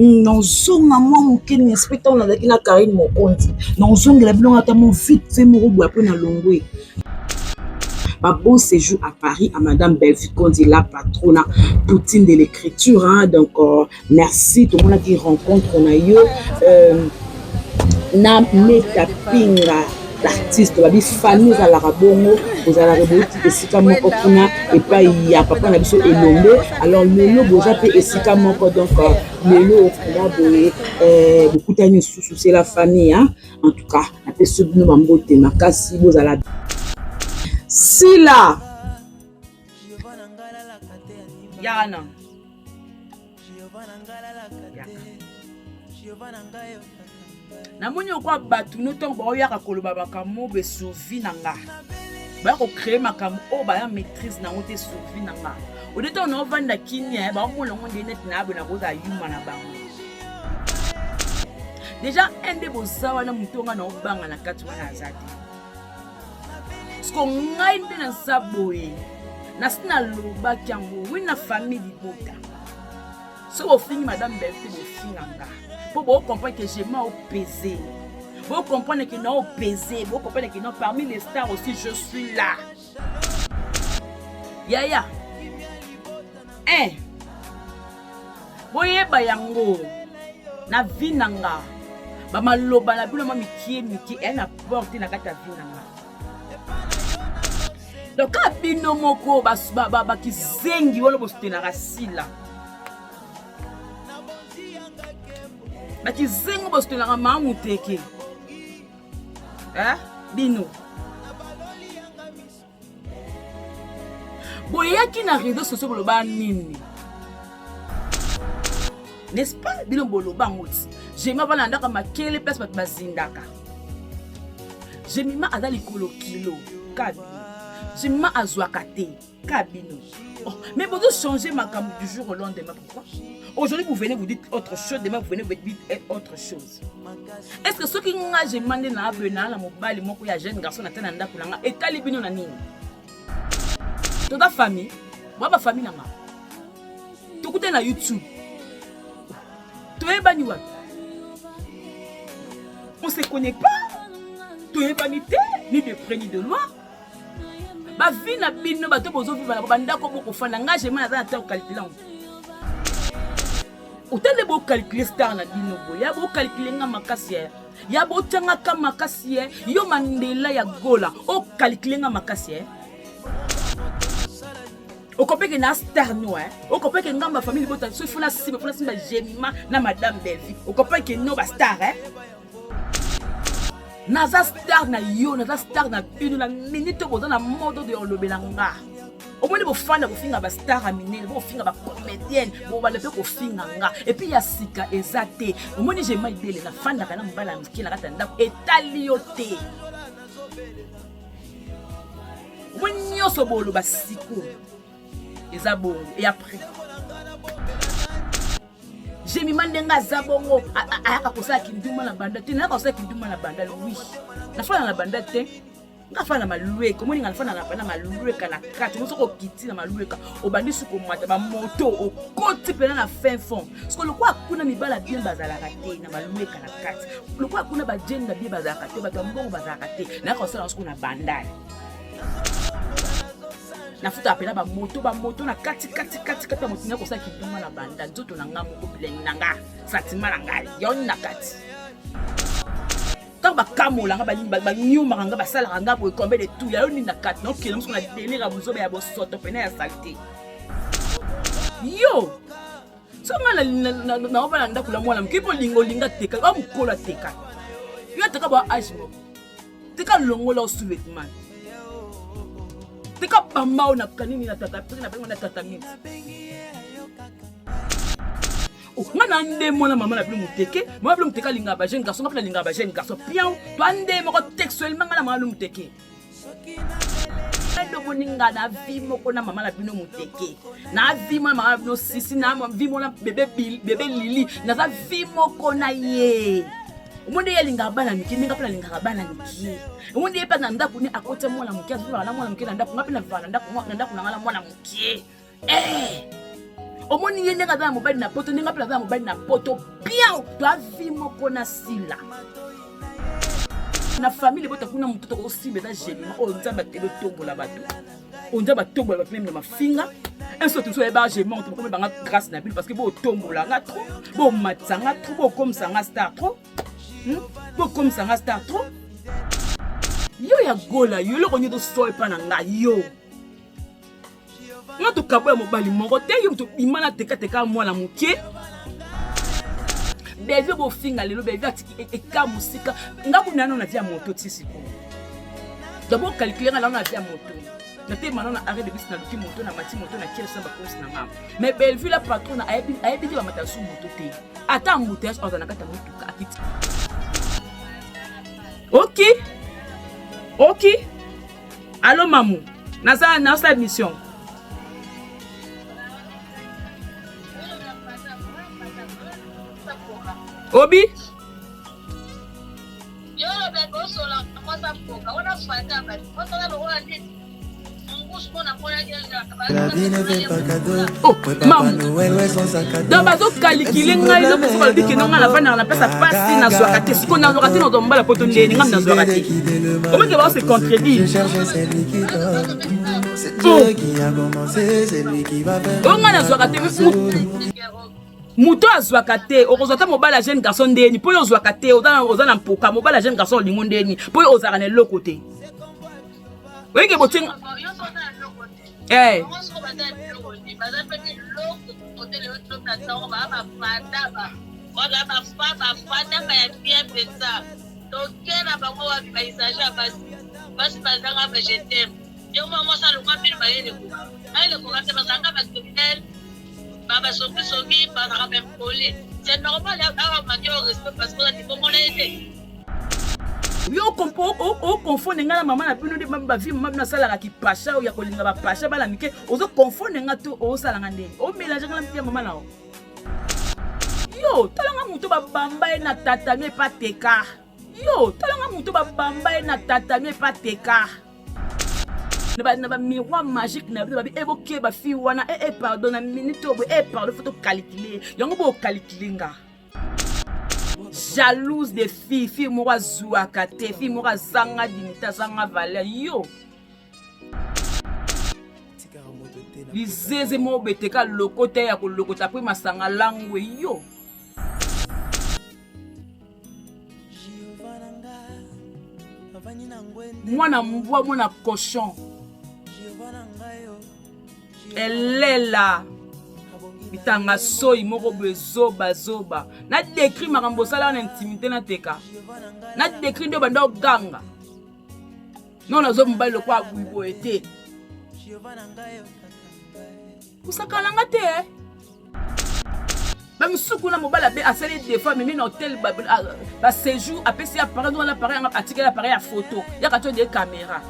nozonga mwa moke inspecteur on azalaki na Karine Mokonzi nozongela bilongo ata mo vite fait moko boya mpo na longwe. Un beau séjour à Paris à Madame Belficonzi, la patronne Poutine de l'écriture. Hein. Donc, merci tout le monde qui rencontre. On a eu na Metapinga, l'artiste, on a dit Fanny Zalarabongo, vous allez revoir Esika Moko Kuna, et pas il y a papa Nabiso et Lombe. Alors, le lot, vous avez Esika Moko, donc, le lot, beaucoup de sous c'est la famille. Hein. En tout cas, la personne de Mambote, Makasi, vous allez. Sila Yana namoni okwa batu notongo baoyaka koloba makambo be survie nanga ba ko créer makambo o ba ya maîtrise nango te survie nanga odeta on ovanda kinya ba mo longo de net na abona koza yuma na bango déjà ende bozawa na mutonga na obanga na kati wana azati sko ngai nde na saboye na sina loba kyango wina famille libota so au fini madame Belfi bo finanga pour vous comprendre que j'ai mal pesé vous comprendre que non pesé vous comprendre que non parmi les stars aussi je suis là yaya boye bayango na vinanga ba maloba la bilo mamikie miki elle na porte na kata vinanga. Donc, quand bino moko ki zengi wala bostena rasila. Ba ki zengi bostena ka mamuteke. Bino. Boyaki na réseaux sociaux boloba nini. N'est-ce pas bino boloba ngoti. Jema bana ndaka makele place bat bazindaka. Jemima azali kilo kabi. Jemima azwakate kabino. Oh, mais vous devez changer ma cam du jour au lendemain. Pourquoi? Aujourd'hui vous venez vous dites autre chose, demain vous venez vous dites autre chose. Est-ce que ceux qui ont demandé na bena la mobile moko ya jeune garçon na tena ndako nanga etali bino na nini? Toute la famille, moi ma famille nanga. Tout côté na YouTube. Tu es bani wa. On se connaît pas. Tu es vanité ni de près ni de loin. Ba vie na bino bato bozo vivre na banda ko boko fana engagement na ta calculer. Otende bo calculer star na bino bo ya bo calculer nga makasi ya bo tanga ka makasi yo Mandela ya gola o calculer nga makasi o kopeke na star no o kopeke ngamba famille bota so funa simba Jemima na madame Belfi o kopeke no ba star naza star na yo naza star na bino na minute boza na modo de olobelanga omoni bo fana ko finga ba star a minene bo finga ba comédienne bo ba lepe ko finga nga et puis ya sika ezate omoni je mai bele na fanda kana mbala mkila kata ndako etali yo te omoni nyoso bolo ba siko ezabo et après Jemima ndenga zabongo ayaka kosala kinduma na banda te na kosala kinduma na banda oui na fana na banda te nga fana malueka moni nga fana na banda malueka na kati mo soko kiti na malueka obandi suko mwata ba moto o koti pena na fin fond parce que le quoi kuna mibala bien bazala raté na malueka na kati le quoi kuna ba jenda bien bazala raté ba tambongo bazala raté na kosala suko na banda na futa apela ba moto na kati moto na kosa kinduma na banda nzoto na nga moko bileng nanga satima na ngai yon na kati ba kamola nga ba nyuma nga ba sala nga bo kombe de tout ya yon na kati no kilo mso na délire abuzo ya bo soto pena ya salté yo so nga na obala ndakula mwana mkipo linga teka ba mukola teka yo teka ba ajmo teka longola sous-vêtement tika pambao na kanini na tata na pengo na tata mingi ngana nde mona mama na bilu muteke mama bilu muteka linga ba jeune garçon ngapela linga ba jeune garçon pian to ande moko textuellement ngana mama bilu muteke ndo boninga na vi moko na mama na bilu muteke na vi mama bilu sisi na vi mona bébé Lili na za vi moko na ye Umunde ye linga bana miki ninga pala linga bana miki. Umunde ye pa nanda kuni akote mwana miki azula na mwana miki nanda kunga pina vana nanda kunga nanda kunanga mwana miki. omoni ye ndenge aza na mobali na poto ndenge mpe aza na mobali na poto bien toavi moko na sila na famille bota kuna moto tokosimba eza génima oyo nzambe ateli otombola bato oyo nzambe atombola bato meme na mafinga inso toso yeba géma moto moko mebanga grâce na bino parce que botombolanga trop bomatisanga trop bokomisanga star trop bokomisanga star trop yo ya gola yo eloko nyonso so epa na ngai yo nga tokabo ya mobali moko te yo moto bima na tekateka mwana moke bevi bofinga lelo bevi atiki eka mosika nga kuna nano na via moto ti sikoyo d'abord calculer nga na via moto na te mano na arrêt de bus na luki moto na mati moto na kiel samba course na ngam mais bevi la patron ayebi ba mata su moto te ata embouteillage ozana kata motuka akiti OK allô maman naza na sa mission Obi donc bazokalikile ngai eloko so balobi ke nonga navandaka na mpesa pasi nazwaka te siko nazwaka te nazombala poto ndeni ngami nazwaka te omeke bao se contredire oyo ngai nazwaka te muto azwaka te okozwa ta mobala jeune garçon ndeni mpo yo ozwaka te oza na mpoka mobala jeune garçon olingo ndeni mpo yo ozalaka na eloko te oyeke botinga Baba soki bazaka même poli. C'est normal d'avoir manqué au respect parce que tu comprends les yo confondre nga na mama na bino de ba vie mama na sala ki pasha o ya kolinga ba pasha bala mike ozo confondre nga to o sala nga ndenge o mélange nga mpia mama na o yo talanga muto ba bamba na tatami pa teka yo talanga muto ba bamba na tatami pa teka na ba miroir magique na ba évoquer ba fi wana pardon na minute obo pardon faut calculer yango bo calculer nga jalouse de fille moko azwaka te fille moko azanga dignité azanga valeur yo lizeze mo beteka lokota ya kolokota pe masanga langwe yo mwana mbwa mwana cochon elela bitanga soyi moko bezoba na décrit makambo sala na intimité na teka na décrit ndo banda oganga non nazo mobali lokwa abuibo ete usakalanga te ba msuku na mobali be asali des fois mimi na hôtel ba séjour apesi appareil dans l'appareil atike l'appareil à photo ya kato de caméra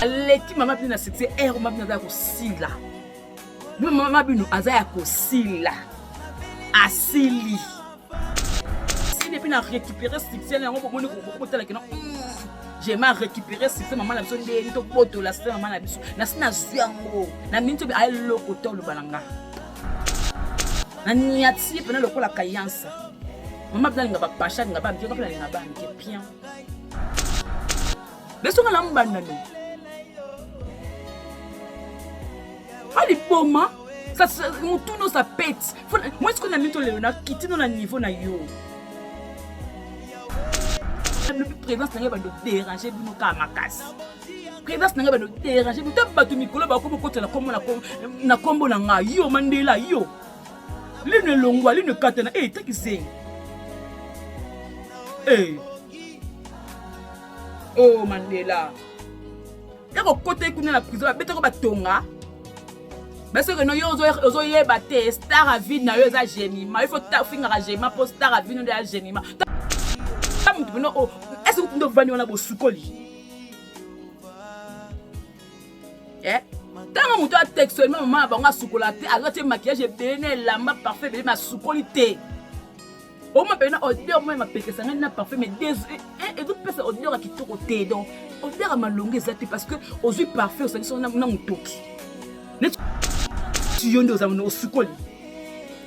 leki mama bino na sexy air mama bino za ko sila mama bino aza ya ko sila asili si depuis na récupérer sexy na ngo bomoni ko tala que non j'ai mal récupérer sexy mama na biso ndeni to poto la sexy mama na biso na sina zwango na minto be ay loko to lo balanga na niati pena lokola kayansa mama bino nga ba pasha nga ba mike ko pena nga ba mike bien beso nga lambanda no ali poma ça mutuno ça pète moi ce qu'on a mis to le na kiti no na niveau na yo le présence na ba do déranger bino ka makasi présence na ba do déranger bino tabatu mikolo ba ko ko tela kombo na kombo na nga yo Mandela yo lino longwa lino katana takizeng oh Mandela yako kote kuna na prison beta ko batonga parce que no yo ozo yeba te star à vie na yo za génima il faut ta finga ra génima pour star à vie no de génima ta mutu no est-ce que tu ndo vani wana bo sukoli tanga mutu a textuellement maman bango sukola te azote maquillage bene lamba parfait bene ma sukoli te o ma bena odeur moi ma pekesa na parfait mais des et d'autres personnes odeur qui toko te donc odeur ma longue exacte parce que aux yeux parfait au sens na mutoki Tu yondes aux amours au soukoli.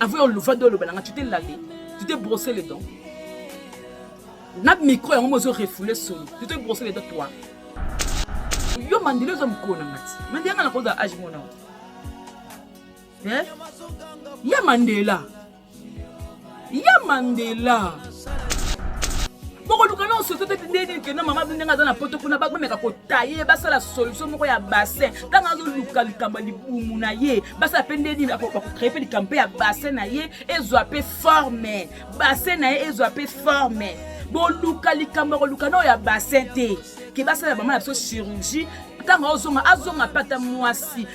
Avant le vent de l'eau, tu t'es lavé, tu t'es brossé les dents. N'a micro et on m'a refoulé solo. Tu t'es brossé les dents toi. Yo mandile zo mkona ngati. Mandile na koza âge mona. Ya Mandela. Ya Mandela. Boko lukana o soto te ndeni ke na mama bindenga za na poto kuna ba meka ko tailler ba sala solution moko ya bassin. Tanga zo luka likamba libumu na ye. Ba sa pendeni ba ko créer pe likampe ya bassin na ye ezwa pe forme. Bassin na ye ezwa pe forme. Bo luka likamba ko lukana ya bassin te. Ke ba sala mama na so chirurgie. Tanga azonga pata mwasi.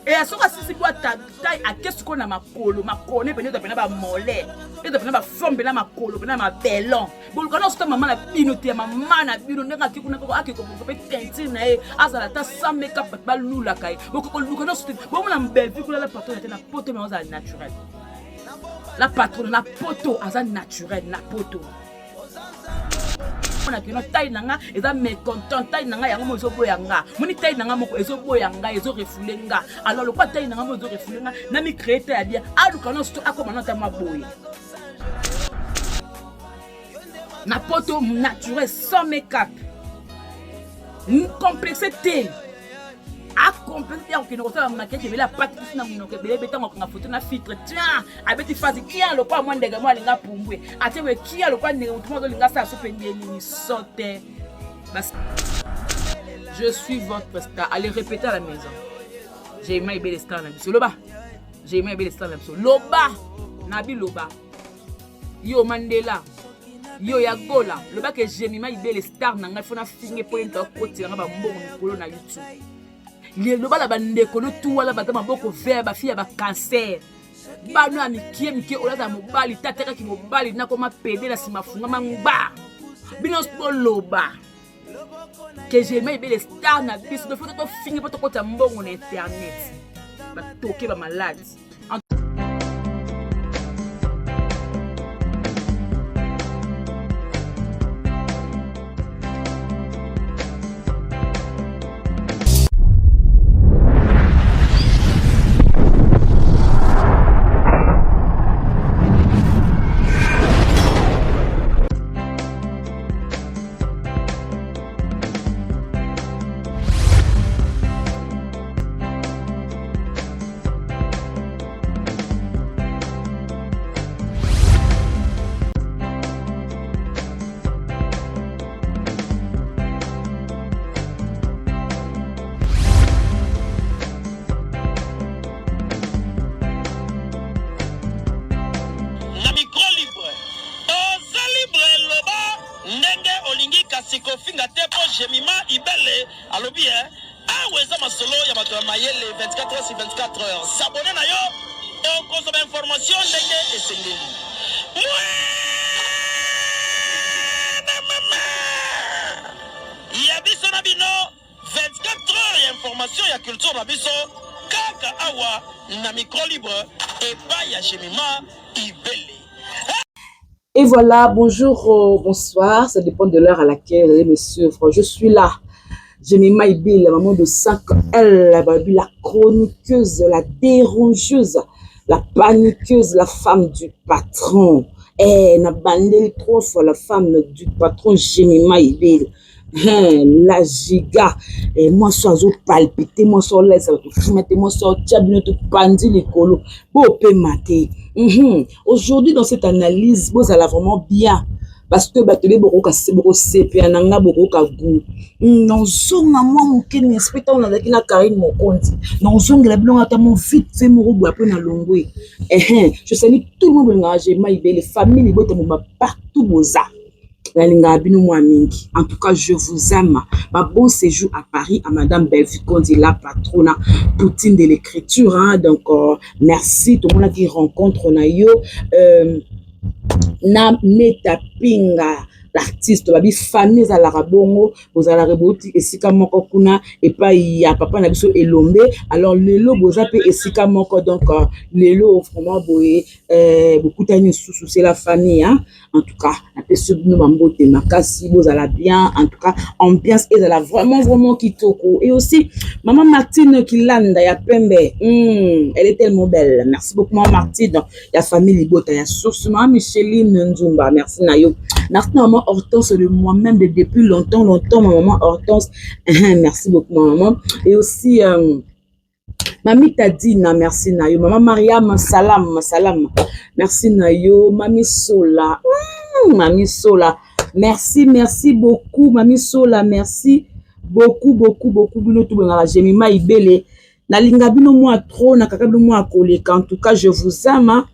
Et à ce moment si bois taille à qu'est-ce qu'on a ma colo ma connaît peut-être pas mollet peut-être pas forme bien ma colo bien ma bellon bon quand on se maman la binoté maman na bino nga ki kuna ko ake ko peut teintir na e azala ta sans make-up ba lula kai bon ko lukana so bon na mbelvi kula la patron na poto mais on a naturel la patron na poto aza naturel na poto on a que notre taille nanga et ça mécontent taille nanga yango mozo boyanga moni taille nanga moko ezo boyanga ezo refulenga alors le quoi taille nanga mozo refulenga na mi créer taille bien aluka no sto akoma na ta maboye na poto naturel sans make-up une complexité a complexité en kino ça maquillage la pâte na munoko bele betango nga photo na filtre tiens abeti fazi kia le kwa mwandega mwa linga pumbwe atewe kia le kwa ndega mutumo linga sa sopende ni sote parce je suis votre star allez répéter à la maison j'ai aimé belle star na biso loba j'ai aimé belle star na biso loba nabi loba yo Mandela yo ya gola loba que j'ai aimé belle star na nga fona finge point to côté nga ba mbongo mikolo na YouTube le bala bandeko no tu wala batama boko vert ba fille ba cancer bano amikie mike olaza mobali tateka ki mobali na koma pede na sima funga mangba bino loba que j'aimais belle star na biso de photo to fingi poto kota mbongo na internet ba toke ba malade. Jemima Ibele alobi aweza masolo ya bato ya mayele 24 heures sur 24 heures s'abonner na yo et consommer information ndenge esengeli ya biso na bino 24 heures ya information ya culture na biso kaka awa na micro libre et pas ya Jemima Ibele. Et voilà, bonjour, bonsoir, ça dépend de l'heure à laquelle, messieurs, je suis là. Jemima Ibele, la maman de 5 elle, la chroniqueuse, la dérangeuse, la paniqueuse, la femme du patron. Eh, n'a bandé 3 fois la femme du patron Jemima Ibele. La giga, et moi ça zo palpiter, moi ça laisse tout fumer, moi ça diable tout pandi les colos, beau pe mater. Aujourd'hui dans cette analyse, vous allez vraiment bien parce que batele boko ka se boko sepe ananga boko ka gu. Non zonga moi mon ken inspecteur on a na Karine Mokonzi. Non zonga la blanc ata mon vite fait mon robo après na longwe. Je salue tout le monde engagé, les familles bote mo partout boza. En tout cas, je vous aime. Bon séjour à Paris à Madame Belficondi, la patronne Poutine de l'écriture. Donc, merci tout le monde qui rencontre Nayo. Na metapinga l'artiste babi famille za la rabongo bozala reboti esika moko kuna et pas ya papa na biso elombe alors lelo boza pe esika moko donc lelo vraiment boye beaucoup tani sous c'est la famille hein en tout cas la personne nous mambote makasi bozala bien en tout cas ambiance ezala vraiment kitoko et aussi maman Martine Kilanda ya pembe elle est tellement belle merci beaucoup maman Martine ya famille libota ya source maman Micheline Nzumba merci nayo merci maman Hortense de moi-même depuis longtemps ma maman Hortense merci beaucoup maman et aussi Mami Tadina, merci Nayo. Maman Mariam, salam. Merci Nayo. Mami Sola. Mami Sola. Merci beaucoup. Mami Sola, merci beaucoup. Bino tout benga Jemima Ibele. Na linga bino moi trop, na kaka bino moi koleka. En tout cas, je vous aime. Hein.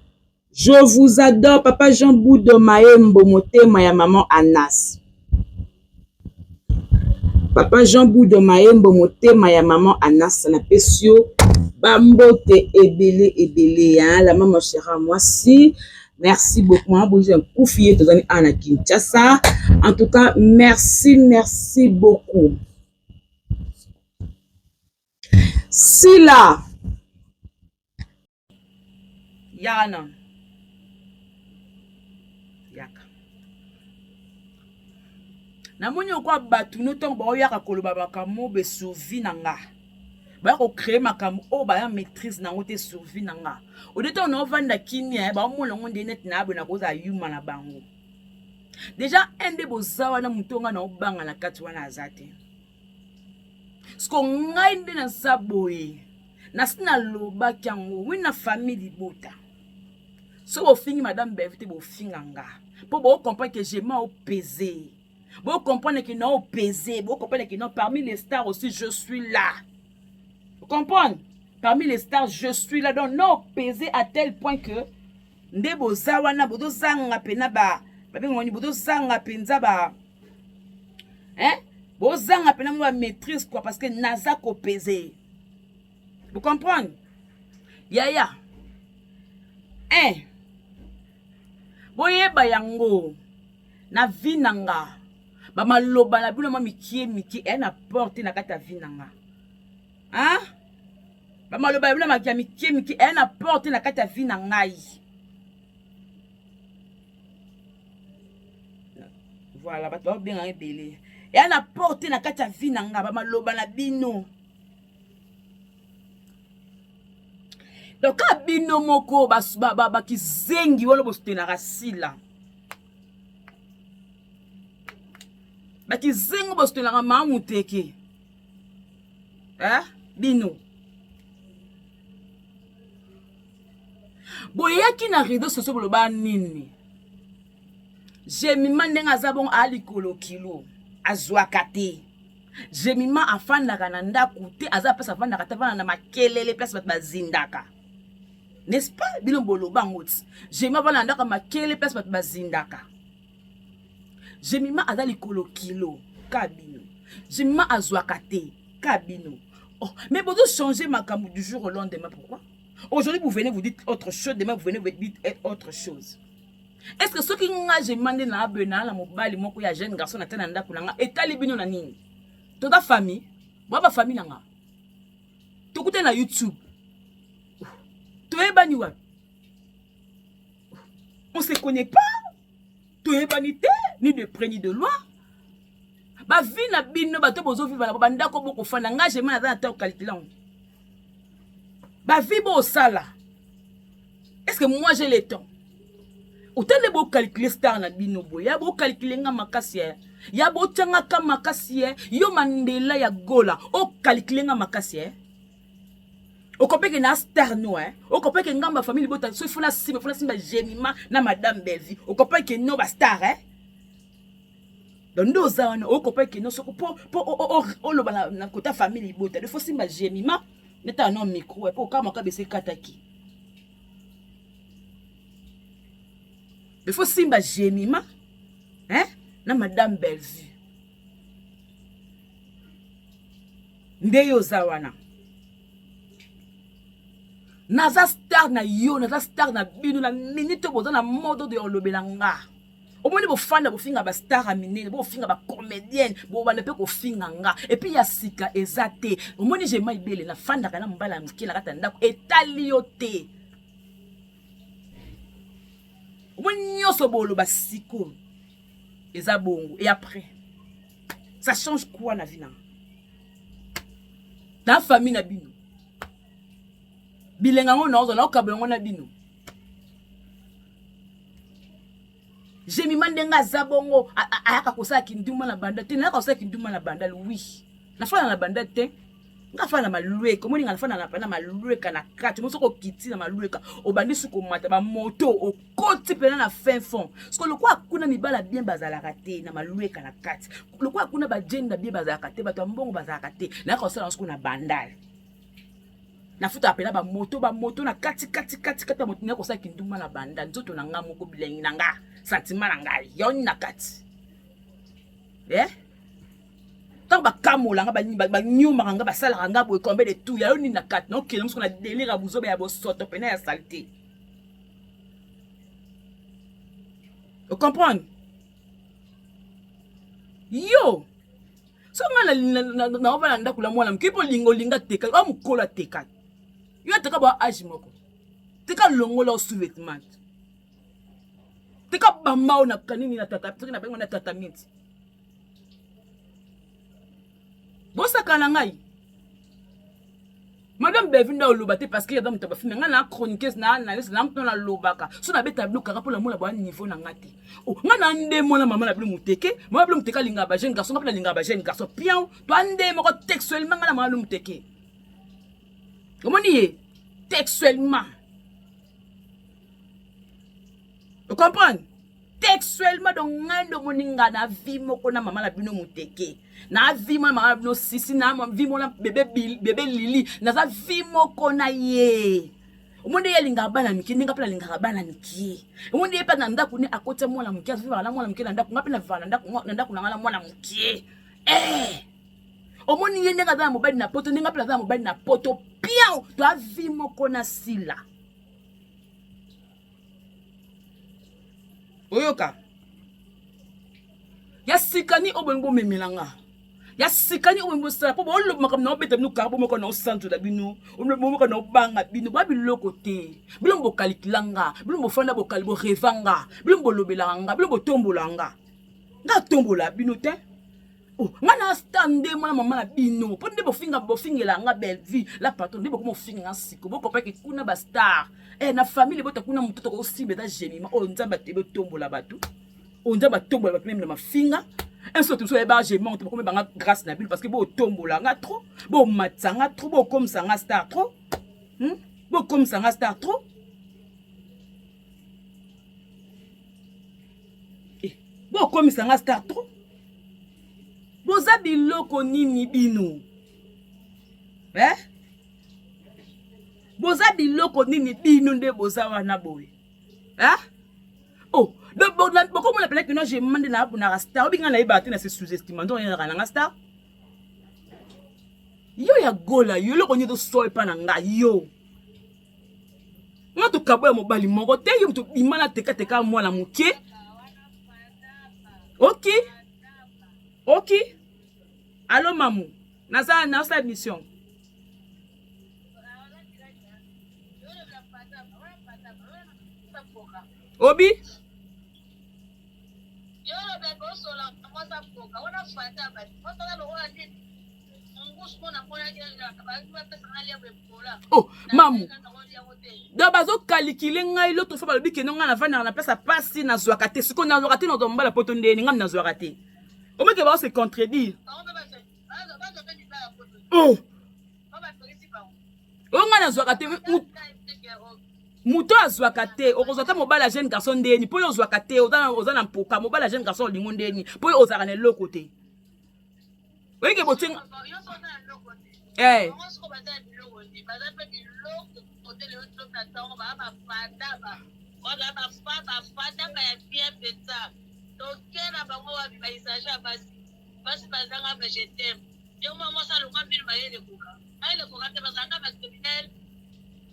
Je vous adore. Papa Jean Boudo Maembo Motema ya maman Anas. Papa Jean Boudo Maembo Motema ya maman Anas na pesio. Bambote ebele hein la maman chère moi si merci beaucoup hein j'ai un coup fié te donner à Kinshasa en tout cas merci beaucoup si là Yana yaka na moni okwa batu no tongo ba yaka koloba bakamo be souvi nanga ba ko créer makambo o ba ya maîtrise na ngote survie nanga o de temps on vanda kimia ba mo longo de net na abona ko za yuma na bango déjà un de bozawa na mutonga na obanga na kati wana azate sko ngai nde na saboye na sina loba kyango wina famille bota so bo fingi madame Bevite bo finganga po bo comprendre que j'ai ma pesé bo comprendre que non pesé bo comprendre que non parmi les stars aussi je suis là. Vous comprenez? Parmi les stars, je suis là. Donc, non, pesé à tel point que ndebo zawana bodo zanga pena ba ngoni bodo zanga penza ba hein? Bodo zanga pena moi maîtrise quoi parce que naza ko pesé. Vous comprenez? Yaya. Hein? Boye bayango na vinanga. Ba maloba na bino miki na porte na kata vinanga. Hein? Ba lo ba ma miki na porte na kata vie na ngai. Voilà, ba to bien ebele. Na porte na kata vie na nga ba lo ba na bino. Donc ka bino moko ba kizengi wala bostena rasila. Ba kizengi bostena ma muteke. Hein? Bino. Boyaki na rideau soso boloba nini. Jemima ndenga zabon ali kilo azwaka te. Jemima afanda kana ndaku te aza pesa afanda kata vana na makelele place bat bazindaka. N'est-ce pas? Bino boloba ngoti. Jemima vana ndaka makelele place bat bazindaka. Jemima azali kilo kabino. Jemima azwaka te kabino. Oh, mais vous devez changer ma camoufle du jour au lendemain. Pourquoi? Aujourd'hui, vous venez vous dites autre chose. Demain, vous venez vous dites autre chose. Est-ce que ceux qui ont demandé na abena la mobile moko ya jeune garçon na tena ndako nanga etali bino na nini? Toute famille, ba famille nanga. Tokute na YouTube. Toyebani wa. On se connaît pas. Toyebani te ni de près ni de loin. Ba vie na bino ba to bozo vivre na ba ndako boko fana engagement na za ta qualité là. Ba vie bo sala. Est-ce que moi j'ai le temps? Autant de beau calculer star na bino boya bo calculer nga makasi ya bo tanga ka makasi yo Mandela ya gola o calculer nga makasi o kopeke na star no o kopeke nga ma famille bota so funa simba Jemima na madame Bevite o kopeke no ba star donc nous avons au kopeke no so po o lo ba na kota famille bota de fo simba Jemima neta no micro po kama ka bese kataki. Il faut simba Jemima, hein, na madame Bevite. Ndeyo zawana. Naza star na yo, naza star na bino na minute boza na modo de olobelanga. omoni bofanda bofinga ba star aminene bofinga ba comédienne bobanda pe kofinga nga et puis ya sika eza te omoni je maibele na fanda kana mbala mukila kata ndako etali yo te omoni nyonso boloba siko eza bongo et après ça change quoi na vie na na famille na bino bilenga ngo naozo na okabelo ngo na bino Jemi mandenga zabongo ayaka kosala kinduma na banda te na kosala kinduma na banda oui na fana na banda te nga fana malueka omoni nga fana na malueka na kati moso ko kiti na malueka obandi suko mata ba moto okoti pena na fin fond parce que lokwa kuna mibala bien bazalaka te na malueka na kati lokwa kuna ba gender bien bazalaka te bato mbongo bazalaka te na kosala suko na banda na futa apela ba moto na kati moto na kosala kinduma na banda nzoto na nga moko bilengi na nga sentiment na ngai yoni na kati tant ba kamola nga ba nyuma nga ba sala nga boy combien de tout yoni na kati no kele msko na délire à buzo ya bo soto pena ya saleté vous comprenez yo so nga na obala ndakula mwana mkipo linga teka ba mukola teka yo teka ba age moko teka longola o sous-vêtement teka bamba na kanini na tata teka na bengo na tata minti bosaka na ngai madame bevinda olobate parce que madame tabafina nga na chroniqueuse na analyse na mto na lobaka so na beta bloka rapport la ba niveau na ngati oh nga na ndemo na mama na blu muteke mama blu muteka linga ba jeune garçon nga linga ba jeune garçon pian to ndemo ko textuellement nga na mama blu muteke comment dire textuellement vous comprenez textuellement donc ngando moninga na vie moko na mama na bino muteke na vie mama bino sisi na vie mona bébé Lili na za vie moko na ye omonde yelinga bana miki ninga pela linga bana miki omonde yepa na ndako ni akote mwana miki aziva na mwana miki na ndako ngapi na vana ndako na ngala mwana miki omoni yende nga za mobali na poto ninga pela za mobali na poto piao to vie moko na sila oyoka ya sikani obongo memelanga ya sikani obongo sala po bolo makam na obeta bino karbo moko na centre da bino moko na obanga bino ba biloko te bilo bokalikilanga bilo bofanda bokalibo revanga bilo bolobelanga bilo botombolanga nga tombola bino te oh nga na stande mwana mama na bino po nde bofingela nga belle vie la patron nde boko mofinga siko boko pa ke kuna ba star na famille bota kuna mutoto ko simbe da gemima o nzamba te botombola batu o nzamba tombola batu même na mafinga un surtout so eba gemima to boko banga grâce na bino parce que bo tombola nga trop bo matsanga trop bo comme ça nga star trop bo comme ça nga star trop bo comme ça nga star trop boza biloko nini bino boza biloko nini bino nde boza wana boye oh boko mona pele que non j'ai demandé na na star obinga na ibati na se sous-estimant donc yana na star yo ya gola yo loko nyi to so epa na nga yo ngato kabo ya mobali moko te yo to imana teka mwana muke OK. Allô maman. Nasa na sa mission. Obi? Yo be ko so la mo sa poka. Wana fata ba. Mo sa lo wa ni. Ngo na ko ya ya ba ba pesa na le bola. Oh, maman. Da bazo kalikile ngai loto fa ba lobi ke nga na vana na pesa pasi na zwaka te. Siko na zwaka te no dombala poto ndeni ngam na zwaka te. Comment que va se contredire? Oh! On a zwakate muto azwakate okozata mobala jeune garçon ndeni po yo zwakate ozana mpoka mobala jeune garçon lingo ndeni po yo ozaka na lokoti. Wenge botinga tokena bango wapi baisage ya basi bazanga ba je t'aime yo mama sa lo ngambili mayele koka te bazanga ba criminel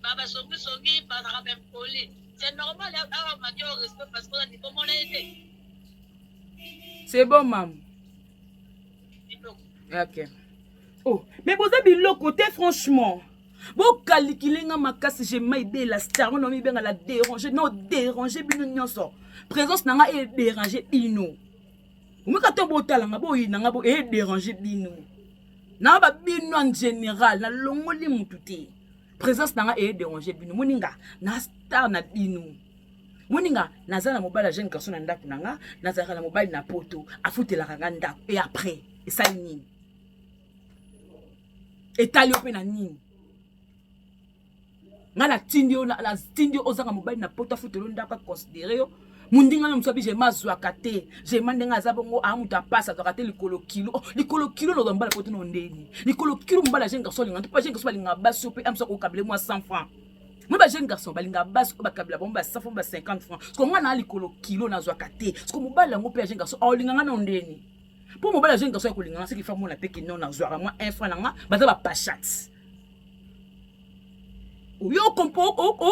baba songi bazanga même poli c'est normal awa manyo respect parce que ni komona ete C'est bon, maman. Ok. Oh, mais vous avez le côté, franchement. Vous calculez ma casse, j'ai maïbé la star, on a mis bien à la déranger, non déranger, bino nyonso. Présence n'a pas dérangé bino. Vous me cassez beau talent, n'a pas dérangé bino. N'a pas bino en général, na longoli moutouté. Présence n'a pas dérangé bino. Moninga, na star na bino. Moninga, naza na mobile jeune garçon na ndaku nanga, naza na mobile na poto, afoute la ranganda et après, et ça ni. Et tali ope na nini ngala tindio na tindio ozanga mobile na pota futelo ndaka considérer yo mundinga na msabi je mazwa kate je mandenga za bongo amuta passa to kate likolo kilo no mbala poto no ndeni likolo kilo mbala jeune garçon linga pas jeune garçon balinga baso pe amsa ko kabele moi 100 francs moi ba jeune garçon balinga baso ba kabela bomba 100 francs ba 50 francs parce que moi na likolo kilo na zwa kate parce que mobile ngo pe jeune garçon o linga na ndeni. Pour mon jeune garçon, ce qui fait mon appel qui non na zoara moi un franc nga baza ba pachat. Yo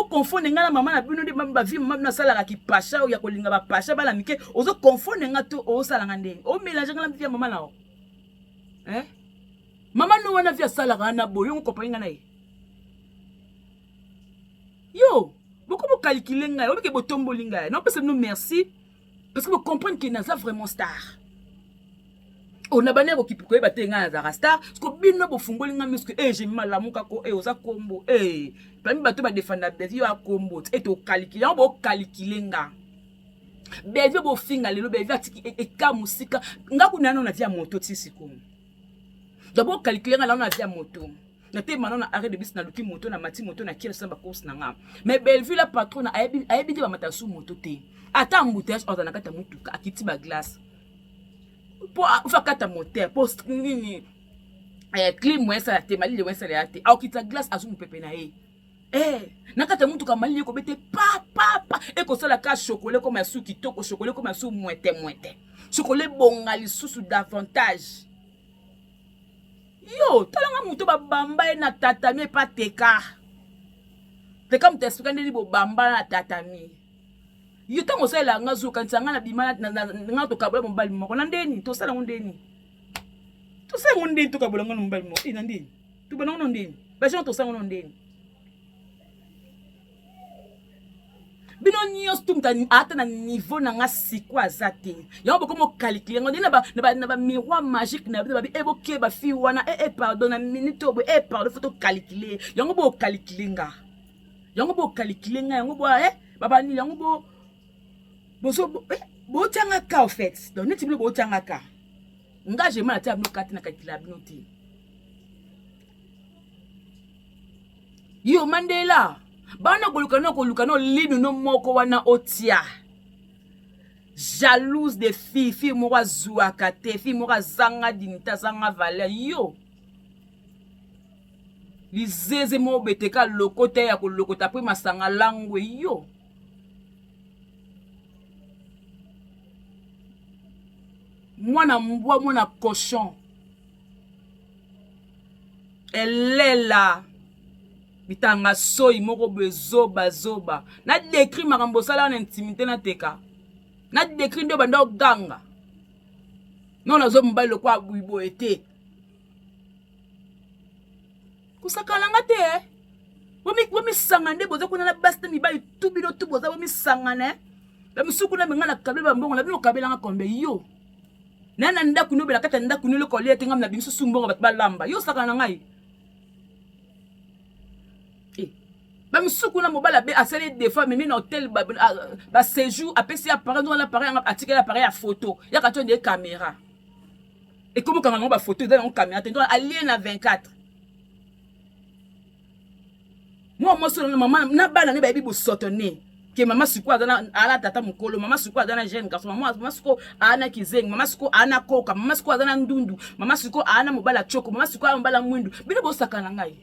confond nga na maman na bino de ba vie maman na sala ki pacha o ya kolinga ba pacha ba la mike ozo confond nga to o sala nga ndeni. O mélange nga la vie maman na o. Hein? Maman no wana vie sala na boyo on comprend nga na ye. Yo, beaucoup mo calculer nga, o ke botombo linga. Non parce que nous merci parce que vous comprenez qu'il n'a pas vraiment star. On a bané qui peut battre un star, parce que bino bo fungoli nga misko j'ai mal la muka ko oza combo parmi bato ba défendre des yo a combo et to calculer on bo calculer nga bevio bo finga lelo bevio atiki e ka musika nga kunana na via moto tisi ko d'abord calculer nga la na via moto na te manona arrêt de bis na luki moto na mati moto na kiel samba course na nga mais bevio la patron na ayebi de ba matasu moto te ata embouteillage ordana kata mutuka akiti ba glace pour faire kata moteur pour nini clim moins ça te mali moins ça la te au kita glace azu pepe na e nakata muntu ka mali ko bete pa e ko sala ka chocolat comme sou kitoko chocolat comme sou moite chocolat bongali sous davantage yo talanga muntu ba bamba na tatami pa teka mutesika ndeli bo bamba na tatami yo tango sala nga zuka nsanga na bima na to kabula mbali moko na ndeni to sala ndeni to sala ndeni to kabula ngana mbali moko ina ndeni to bana ngana ndeni ba jean to sala ngana ndeni bino nyos tumta ata na niveau na nga sikwa azate yo boko mo calculer ngoni na ba miroir magique na ba eboke ba fi wana pardon na minute obo pardon faut to calculer yo bo calculer nga yo bo calculer nga yo bo baba ni yo bo boso bo tanga ka en fait donc neti bo tanga ka nga je ma ta bino kati na kakila bino ti yo Mandela bana koluka no linu no moko wana otia jalouse des filles moko zuaka te fille moko zanga dinita zanga valeur yo lizeze mo beteka lokote ya kolokota pe masanga langwe yo mwana mbwa mwana cochon elle est là bitanga soyi moko zoba na décrit makambo sala na intimité na teka na décrit ndo banda ganga non nazo mbali kwa buibo ete kusakalanga te bomi sangande boza kuna na basta mibali tubilo tuboza bomi sangane ba misuku na menga na kabela mbongo na bino kabela nga kombe yo nana ndaku no bela kata ndaku no lokole tenga na bimsu sumbongo bat balamba yo sakana ngai ba misuku na mobala be asali des fois même na hôtel ba séjour apesi appareil dans l'appareil article l'appareil à photo ya kato des caméras et comment quand on ba photo dans une caméra donc allié na 24 moi sur maman na bana ne ba bi bo sotonné que maman siko azana ala tata mukolo mama siko azana jeune garçon mama siko ana kizeng mama siko ana koka mama siko azana ndundu mama siko ana mobala choko mama siko ana mobala mwindu bino bo sakana ngai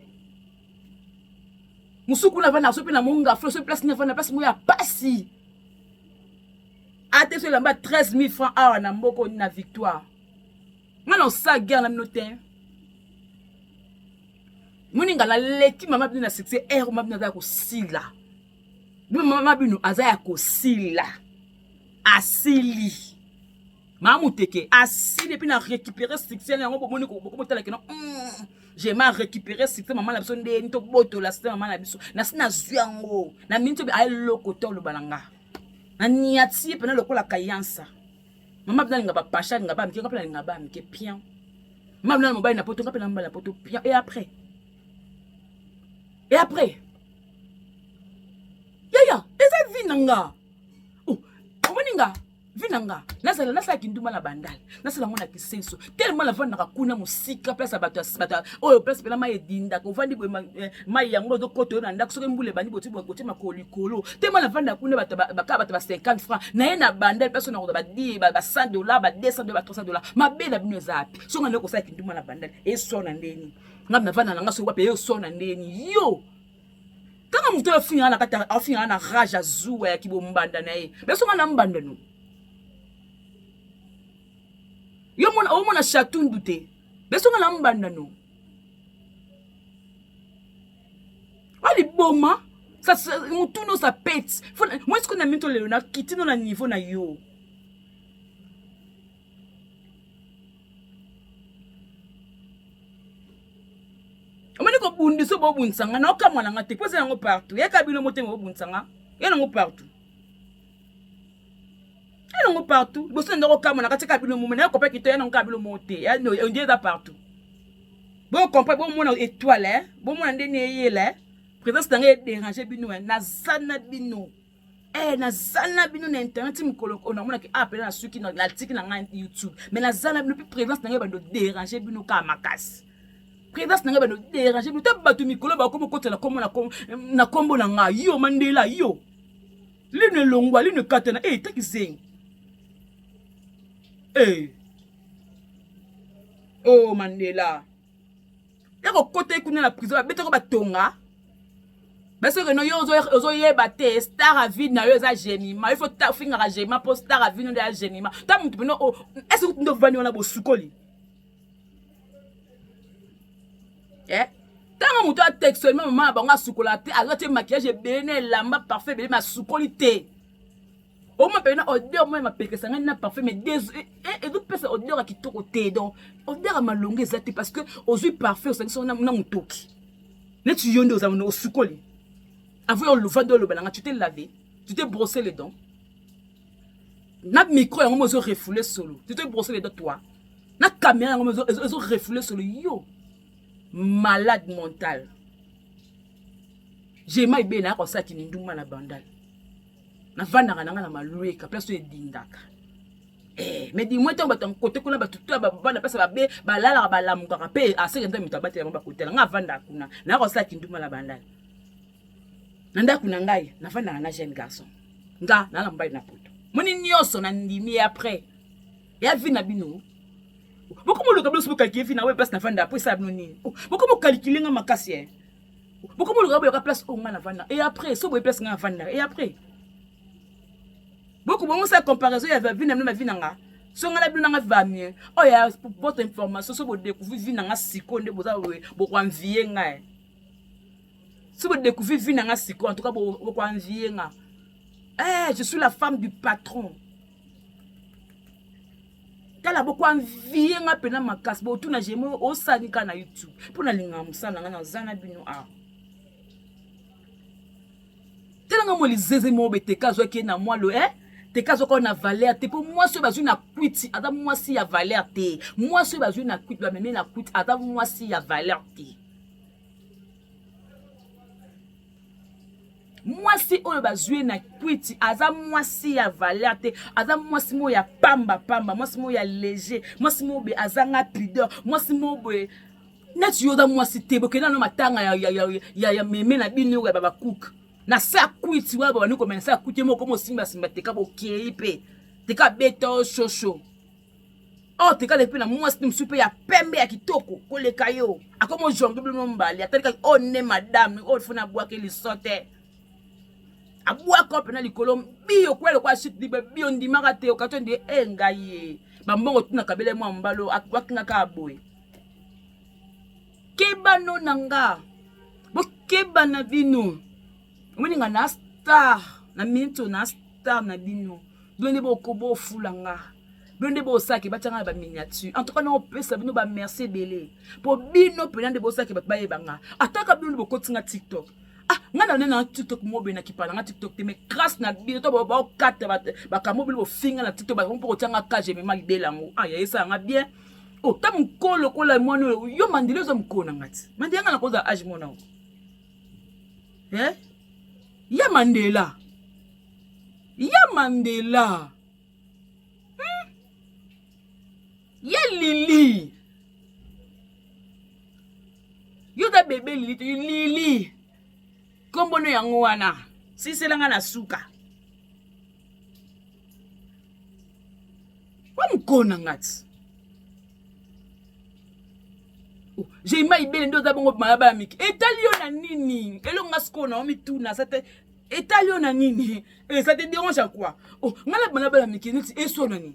musuku na vana sope na monga flo so place na vana place moya pasi ate so lamba 13000 francs awa na mboko na victoire ngana sa guerre na minote muninga la leki mama bino na succès mama bino za ko sila mama bino azaya ko sila asili Mamuteke, assis depuis na récupérer succès, na ngombo moni ko motala ke non. J'ai ma récupérer succès maman la biso ndeni to boto la succès maman la biso. Na sina zwango, na minto bi ay lokoto lo balanga. Na niati pena lokola kayansa. Maman bina nga ba pacha nga ba mike nga pena nga ba mike pian. Maman bina mobile na poto nga pena mbala poto pian et après. Et après. Ya, eza vinanga. Oh, omoninga. Vinanga, nasala kinduma la bandal, nasala mona kisenso. Tellement la vanda kuna musika place bata oh place pela ma edinda ko vandi mai yango do koto na ndako soke mbule bani boti makoli kolo. Tellement la vanda kuna bata ba 50 francs. Na ye na bandal place na ko ba $100, ba $200, ba $300. Mabela bino zapi. So ngane ko sa kinduma la bandal. E so na ndeni. Ngam na vanda nga so wape e so na ndeni. Yo. Kama mtu afinga na kata afinga na raja zuwa ya kibombanda na ye. Beso ngana mbanda no. Yo mona chatundu te. Beso nga la mbanda no. Wali boma. Mutuno sa pets. Moi ce qu'on a mis to le na kitino na niveau na yo. Omani ko bundi so bo bunsanga na okamwa na ngate pose yango partout. Ya kabino mote mo bunsanga. Ya nango partout. Elle est partout. Vous savez, on a un cabine moment, on comprend qu'il y a un cabine monté. On dit ça partout. Bon, comprend, bon, mon étoile, bon, mon déné, là. Présence d'un dérangé, bino, nazana bino. Nazana bino, n'internet, on a mon appelé à ceux qui n'ont l'article dans YouTube. Mais nazana bino, présence d'un dérangé, bino, kamakas. Présence d'un dérangé, bino, t'as battu Mikolo, bah, comme côté la combo, na combo, na yo, Mandela, yo. L'une longwa, l'une katana, t'as qui c'est? Hey. Oh Mandela. Yako côté kuna la prison, betoko batonga. Parce que no yo ozo yeba te star a vie na yo za genima. Il faut ta finga a genima pour star a vie no de genima. Ta mutu no est-ce que ndo vani ona bo sukoli? Tant mutu a textuellement maman bango sukola te, azote maquillage bene lamba parfait bene ma sukoli te. Au moins, odeur, moi, ma péque, ça n'a pas fait, mais et d'autres personnes, odeur qui toque au thé, donc, odeur à ma longue, c'est parce que, aux yeux parfaits, on a un toki. Net tu yondes aux amours, au sucoli. Avant, le vent de l'eau, tu t'es lavé, tu t'es brossé les dents. N'a micro, on m'a refoulé solo. Tu t'es brossé les dents, toi. N'a caméra, on m'a refoulé solo. Yo, malade mental. J'ai mal bien, comme ça, qui n'est pas la bandale. Na vanda na maloué ka place edindaka mais dis-moi tant ba ton côté kuna ba tutu ba bana place ba be ba lala ba lamuka ka pe aseke ndo mitabate ba côté nga vanda kuna na ko sa kinduma la bandala nanda kuna ngai na vanda na jeune garçon nga na lambai na poto moni nyoso na ndimi après ya vi na bino boko mo loka bloso ka kifi na we place na vanda après ça bino ni boko mo calculer nga makasi boko mo loka ba place o nga na vanda et après so bo place nga vanda et après beaucoup bon ça comparaison il y avait vu na vie nanga so ngala bi nanga va mieux oh ya votre information so bo découvrir vie nanga siko nde boza bo kwa envier nga so bo découvrir vie nanga siko en tout cas bo kwa envier nga je suis la femme du patron kala bo kwa envier nga pena makasi bo tuna jemo o sanika na YouTube pona linga musala nga na zana bino telanga mo lizeze mo beteka zo ke na moi lo te kazo ko na valeur te pour moi ce bazu na quit ada moi si ya valeur te moi ce bazu na quit ba meme na quit ada moi si ya valeur te moi si o bazu na quit ada moi si ya valeur te ada moi si mo ya pamba moi si mo ya léger moi si mo be azanga pudeur moi si mo be net yo da moi si te bokena no matanga ya meme na bino ya baba cook na sa kuiti wa ba niko mensa kuiti mo komo simba teka bo keipe teka beto shosho teka le pe na mwasi msupe ya pembe ya kitoko kole kayo akomo jongle blo mbali atalika ne madame funa bwa ke lisote abwa ko pe na likolo biyo kwele kwa shit libe biyo ndimaka te okato ndi ngaye bambongo tuna kabele mwa mbalo akwakinga ka boy kebano nanga bo kebana vinu Mweni nga na star na minto na star na bino blonde boko bo fulanga Bino bosaki batanga ba miniature. En tout cas non pesa bino ba merci belé. Pour bino penande bosaki bat baye banga. Ataka bino bokotinga TikTok. Ah, ngana nena TikTok mobe na kipana nga TikTok te mais grâce na bino to ba kata ba kamobile bo finga na TikTok ba ko tanga kaje me ma libela ngo. Ah ya esa nga bien. Oh, ta mukolo kola mwana yo mandile zo mukona ngati. Mandile nga na koza age mona. Ya Mandela. Ya Mandela. Ya Lili. Yo da bebe Lili. Kombo no yango wana. Si langa na suka. Wa mukona ngati. J'ai mai belle ndo za bongo malaba miki. Etalio na nini? Elonga skona omi tuna sate etalio na nini? Ça te dérange à quoi? Oh, ngala malaba miki niti eso na nini?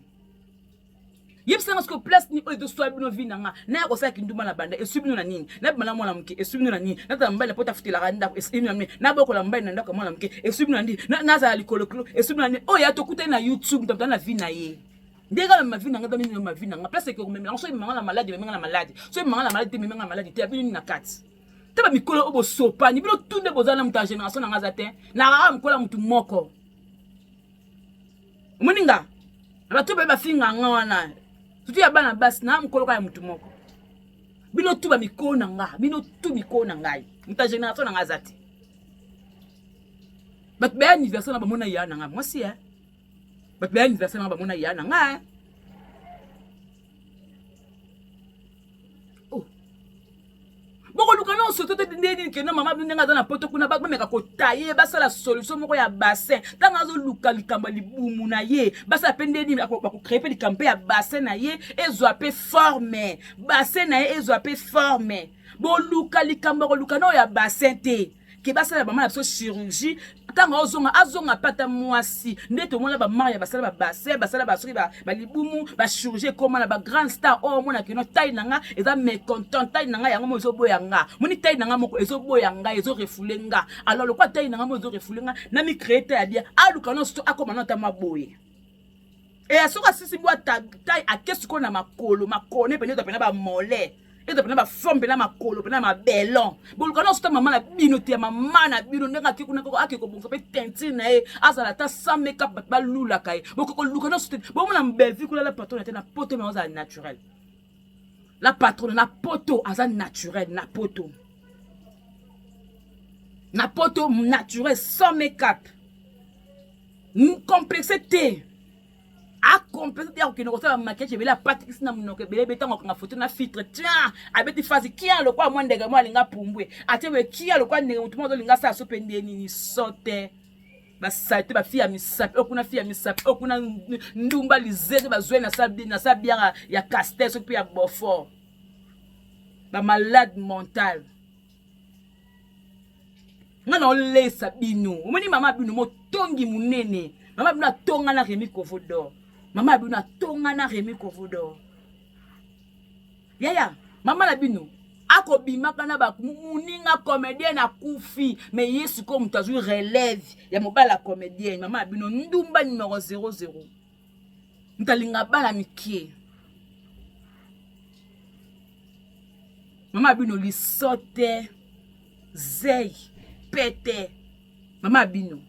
Yebisa ngasko place ni o de soa bino vina nga. Na ko sa kinduma na banda esubino na nini? Na bala mwana mki esubino na nini? Na ta mbala pota futila randa esubino na nini? Na boko la mbala ndaka mwana mki esubino na nini? Na za likoloklo esubino na nini? Oh ya to kuta na YouTube mtamta na vina ye. Ndega ma vina nga dami ma vina nga place que même so manga na malade manga na malade so manga na malade manga na malade te abini na kati te ba mikolo obo sopa ni bino tunde bozana muta génération nga zate na ga mkola mutu moko muninga ba to ba finga nga wana tuti ya bana basi na mkolo ka mutu moko bino tu ba mikolo na nga bino tu mikolo na ngai muta génération nga zate bat ba anniversaire na ba mona ya na nga moi si But be anniversaire ba mona yana nga. Oh. Boko lukana soto te ndeni ke na mama ndinga za na poto kuna ba meka ko tailler ba sala solution moko ya bassin. Tanga zo luka likamba libumu na ye. Ba sa pendeni ba ko créer pe likampe ya bassin na ye ezwa pe forme. Bassin na ye ezwa pe forme. Bo luka likamba ko lukana ya bassin te. Ke ba sala ba mama so chirurgie tanga azonga pata mwasi ndeto mona ba maria basala ba bassin basala ba suri ba libumu ba chirurgie comme na ba grand star o mona kino taille nanga eza mécontent taille nanga yango mo zo boyanga moni taille nanga moko ezo boyanga ezo refulenga alors le quoi taille nanga mo zo refulenga na mi créer ya bien aluka no sto akoma na ta maboye et asoka sisi bo taille akesu ko na makolo makone pene to pena ba mole et de ba forme na makolo na ma belon boluka no sto mama na bino te mama na bino ndanga kikuna ko akiko bonso pe tentine na e azala ta sans make-up ba lula kai boko luka no sto bo mona mbelvi kula la patronne te na poto mais oza naturel la patronne na poto aza naturel na poto naturel sans make-up complexité a complexité au kino ça maquillage bela patrice na mnoke bele betango nga photo na filtre tiens abeti fazi kia lo kwa mwandega mwa linga pumbwe atewe kia lo kwa ndenge mutu mozo linga sa so pendeni ni sote ba saite ba fia misapi okuna fia misapi okuna ndumba lizeze bazwe na sabiara ya castel so pe ya bofort ba malade mental ngana olesa bino omoni mama bino motongi munene mama bino tonga na Remi Kovodo mama bino tonga na Remi Kovodo yaya mama la bino akobimaka na ba muninga comédienne akufi mais yesu ko mutazu relève ya mobala comédienne mama bino ndumba numéro 00 mtalinga bala mikie mama bino lisote zei pete mama bino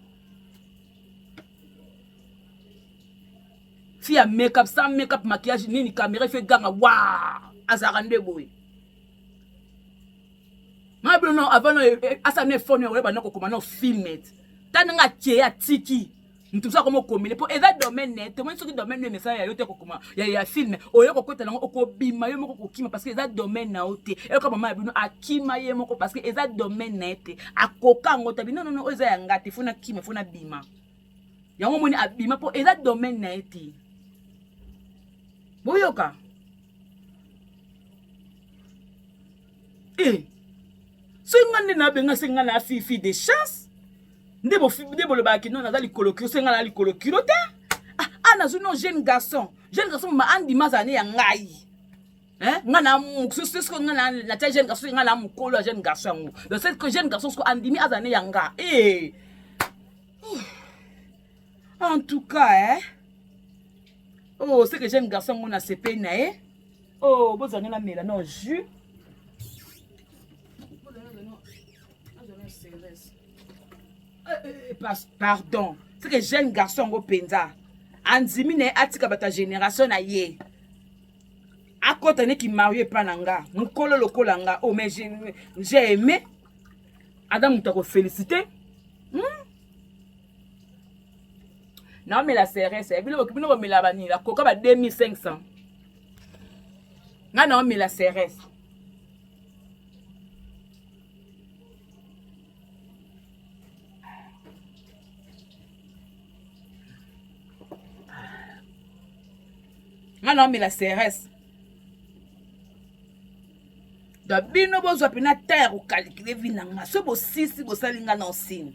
fia make-up sans make-up maquillage nini caméra fait ganga waouh azarande boy mama bino non avant asa ne phone wala ba nako komana filmet tananga tie atiki mtusa komo komile po eza domaine net moi soki domaine ne ça ya yote kokoma ya film oyo kokota nango okobima yo moko kokima parce que eza domaine na ote e ko mama bino akima ye moko parce que eza domaine net akoka ngota bino non eza ya ngati funa kima funa bima yango moni abima po eza domaine na ete boyoka ngande na benga senga na fifi de chance ndebo le baki non nazali kolokiro senga na likolokiro te ana zuno jeune garçon ma andi mazane ya ngai ngana muksusu ko ngana na ta jeune garçon ngana mukolo jeune garçon donc c'est que jeune garçon ko andimi azane ya nga en tout cas Oh, c'est que jeune garçon on a CP nae. Oh, vous avez la mélanie non jus. Pardon. C'est que jeune garçon au penza. Anzimine atika bata génération na ye. Akotane qui marié pananga. Mukolo lokolanga. Oh mais j'ai aimé. Adam t'ako félicité. Non mais la CRS, elle veut que nous la vanille, la coca va 2500. Non mais la CRS. Non mais la CRS. Dabino bozo pina terre ou calculer vinanga. So bo sisi bo salinga na osine.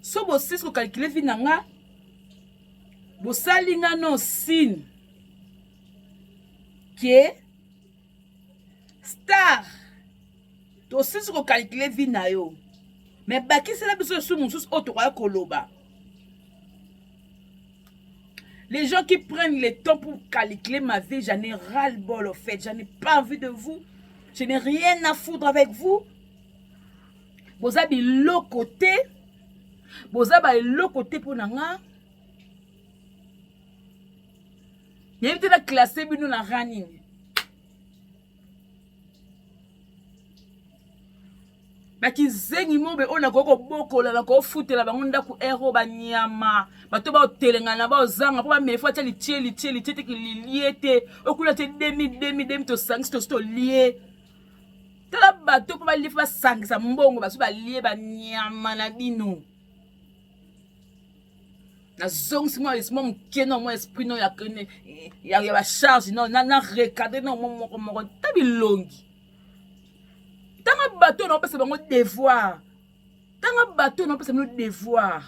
So bo sisi ko calculer vinanga. Bo salinga na osine. Ke star. To sisi ko calculer vinayo. Mais baki c'est la biso sou musus otoka koloba. Les gens qui prennent le temps pour calculer ma vie, j'en ai ras-le-bol au fait. J'en ai pas envie de vous. Je n'ai rien à foutre avec vous. Vous avez l'autre côté. Vous avez l'autre côté pour nanga. Il y a une classe qui nous a running. Baki zengi mobe ona koko boko la ko futela bangonda ku ero banyama bato ba otelenga na ba ozanga po ba mefo tia li tete ki liete okula te demi to sangs to lié tala bato po ba lifa sangisa mbongo baso ba lié banyama na bino na zongi mo is mom keno mo esprit no ya kene ya ba charge no na recadrer no mo tabi longi. Tanga bateau non pas mon devoir. Tanga bateau non pas mon devoir.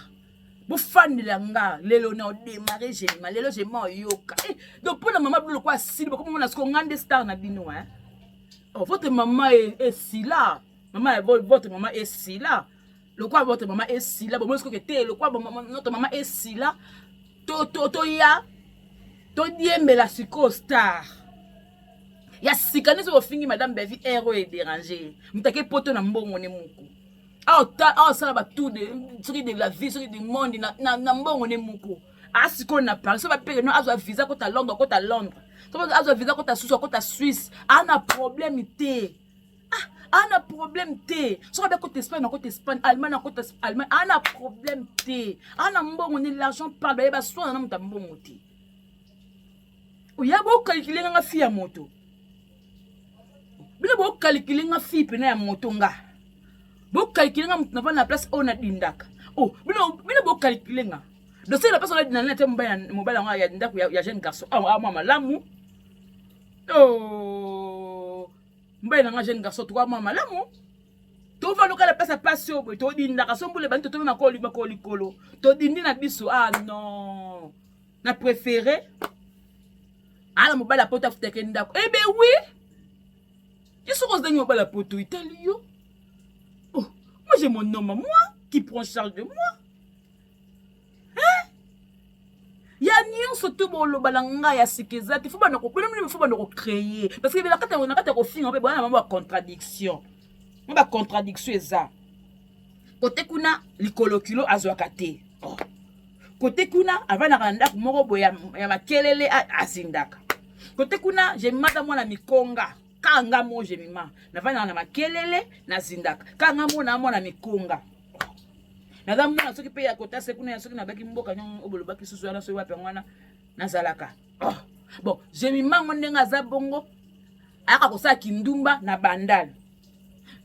Vous fan de langa, lelo na démarrer j'ai mal, lelo j'ai mon yoka. Donc pour la maman le quoi si comme on a ce qu'on a des stars na bino hein. Oh votre maman est si là. Maman votre maman est si là. Le quoi votre maman est si là. Bon moi ce que t'es le quoi notre maman est si là. To ya. To diembe la star. Ya sikane so fingi madame Bevi ero e déranger. Mutake poto na mbongo ne muku. Ah ça va tout de truc de la vie, truc du monde na mbongo ne muku. Asiko na parle so ba pere no azo visa ko ta Londres ko ta Londres. So azo visa ko ta Suisse ko ta Suisse. Ana problème té. Ana problème té. So ba ko Espagne ko Espagne, Allemagne ko Allemagne. Ana problème té. Ana mbongo ne l'argent parle ba so na muta mbongo té. Oya bo calculer nga fi ya moto. Bila bo calculer nga fi pena ya moto nga. Bo calculer nga na va na place ona dindaka. Oh, bila bo calculer nga. Do c'est la personne na net mobile nga ya ndako ya jeune garçon. Mama lamu. Oh. Mbaye nga jeune garçon toi mama lamu. To va lokala place passe obo to dindaka sombule bantu to na koli kolo. To dindi na biso non. Na préféré ala mobile apota futeke ndako. Eh ben oui. Ils sont dans la poto italien. Oh, moi j'ai mon homme à moi qui prend charge de moi. Hein? Ya nyon surtout bon le balanga ya sikeza, il faut pas nous créer parce que la carte on a carte au fin on peut voir une contradiction. On va contradiction ça. Côté kuna likolo kilo azwakate. Oh. Côté kuna avana randa moko boya ya makelele asindaka. Côté kuna j'ai madame moi la mikonga. Kanga mo jemima na vana na makelele na zindaka kanga mo na mona mikonga na damu na soki pe ya kota se kuna ya soki na baki mboka nyon obolobaki susu na so wape ngwana na zalaka bon jemima ngonde nga za bongo aka kosa kindumba na bandal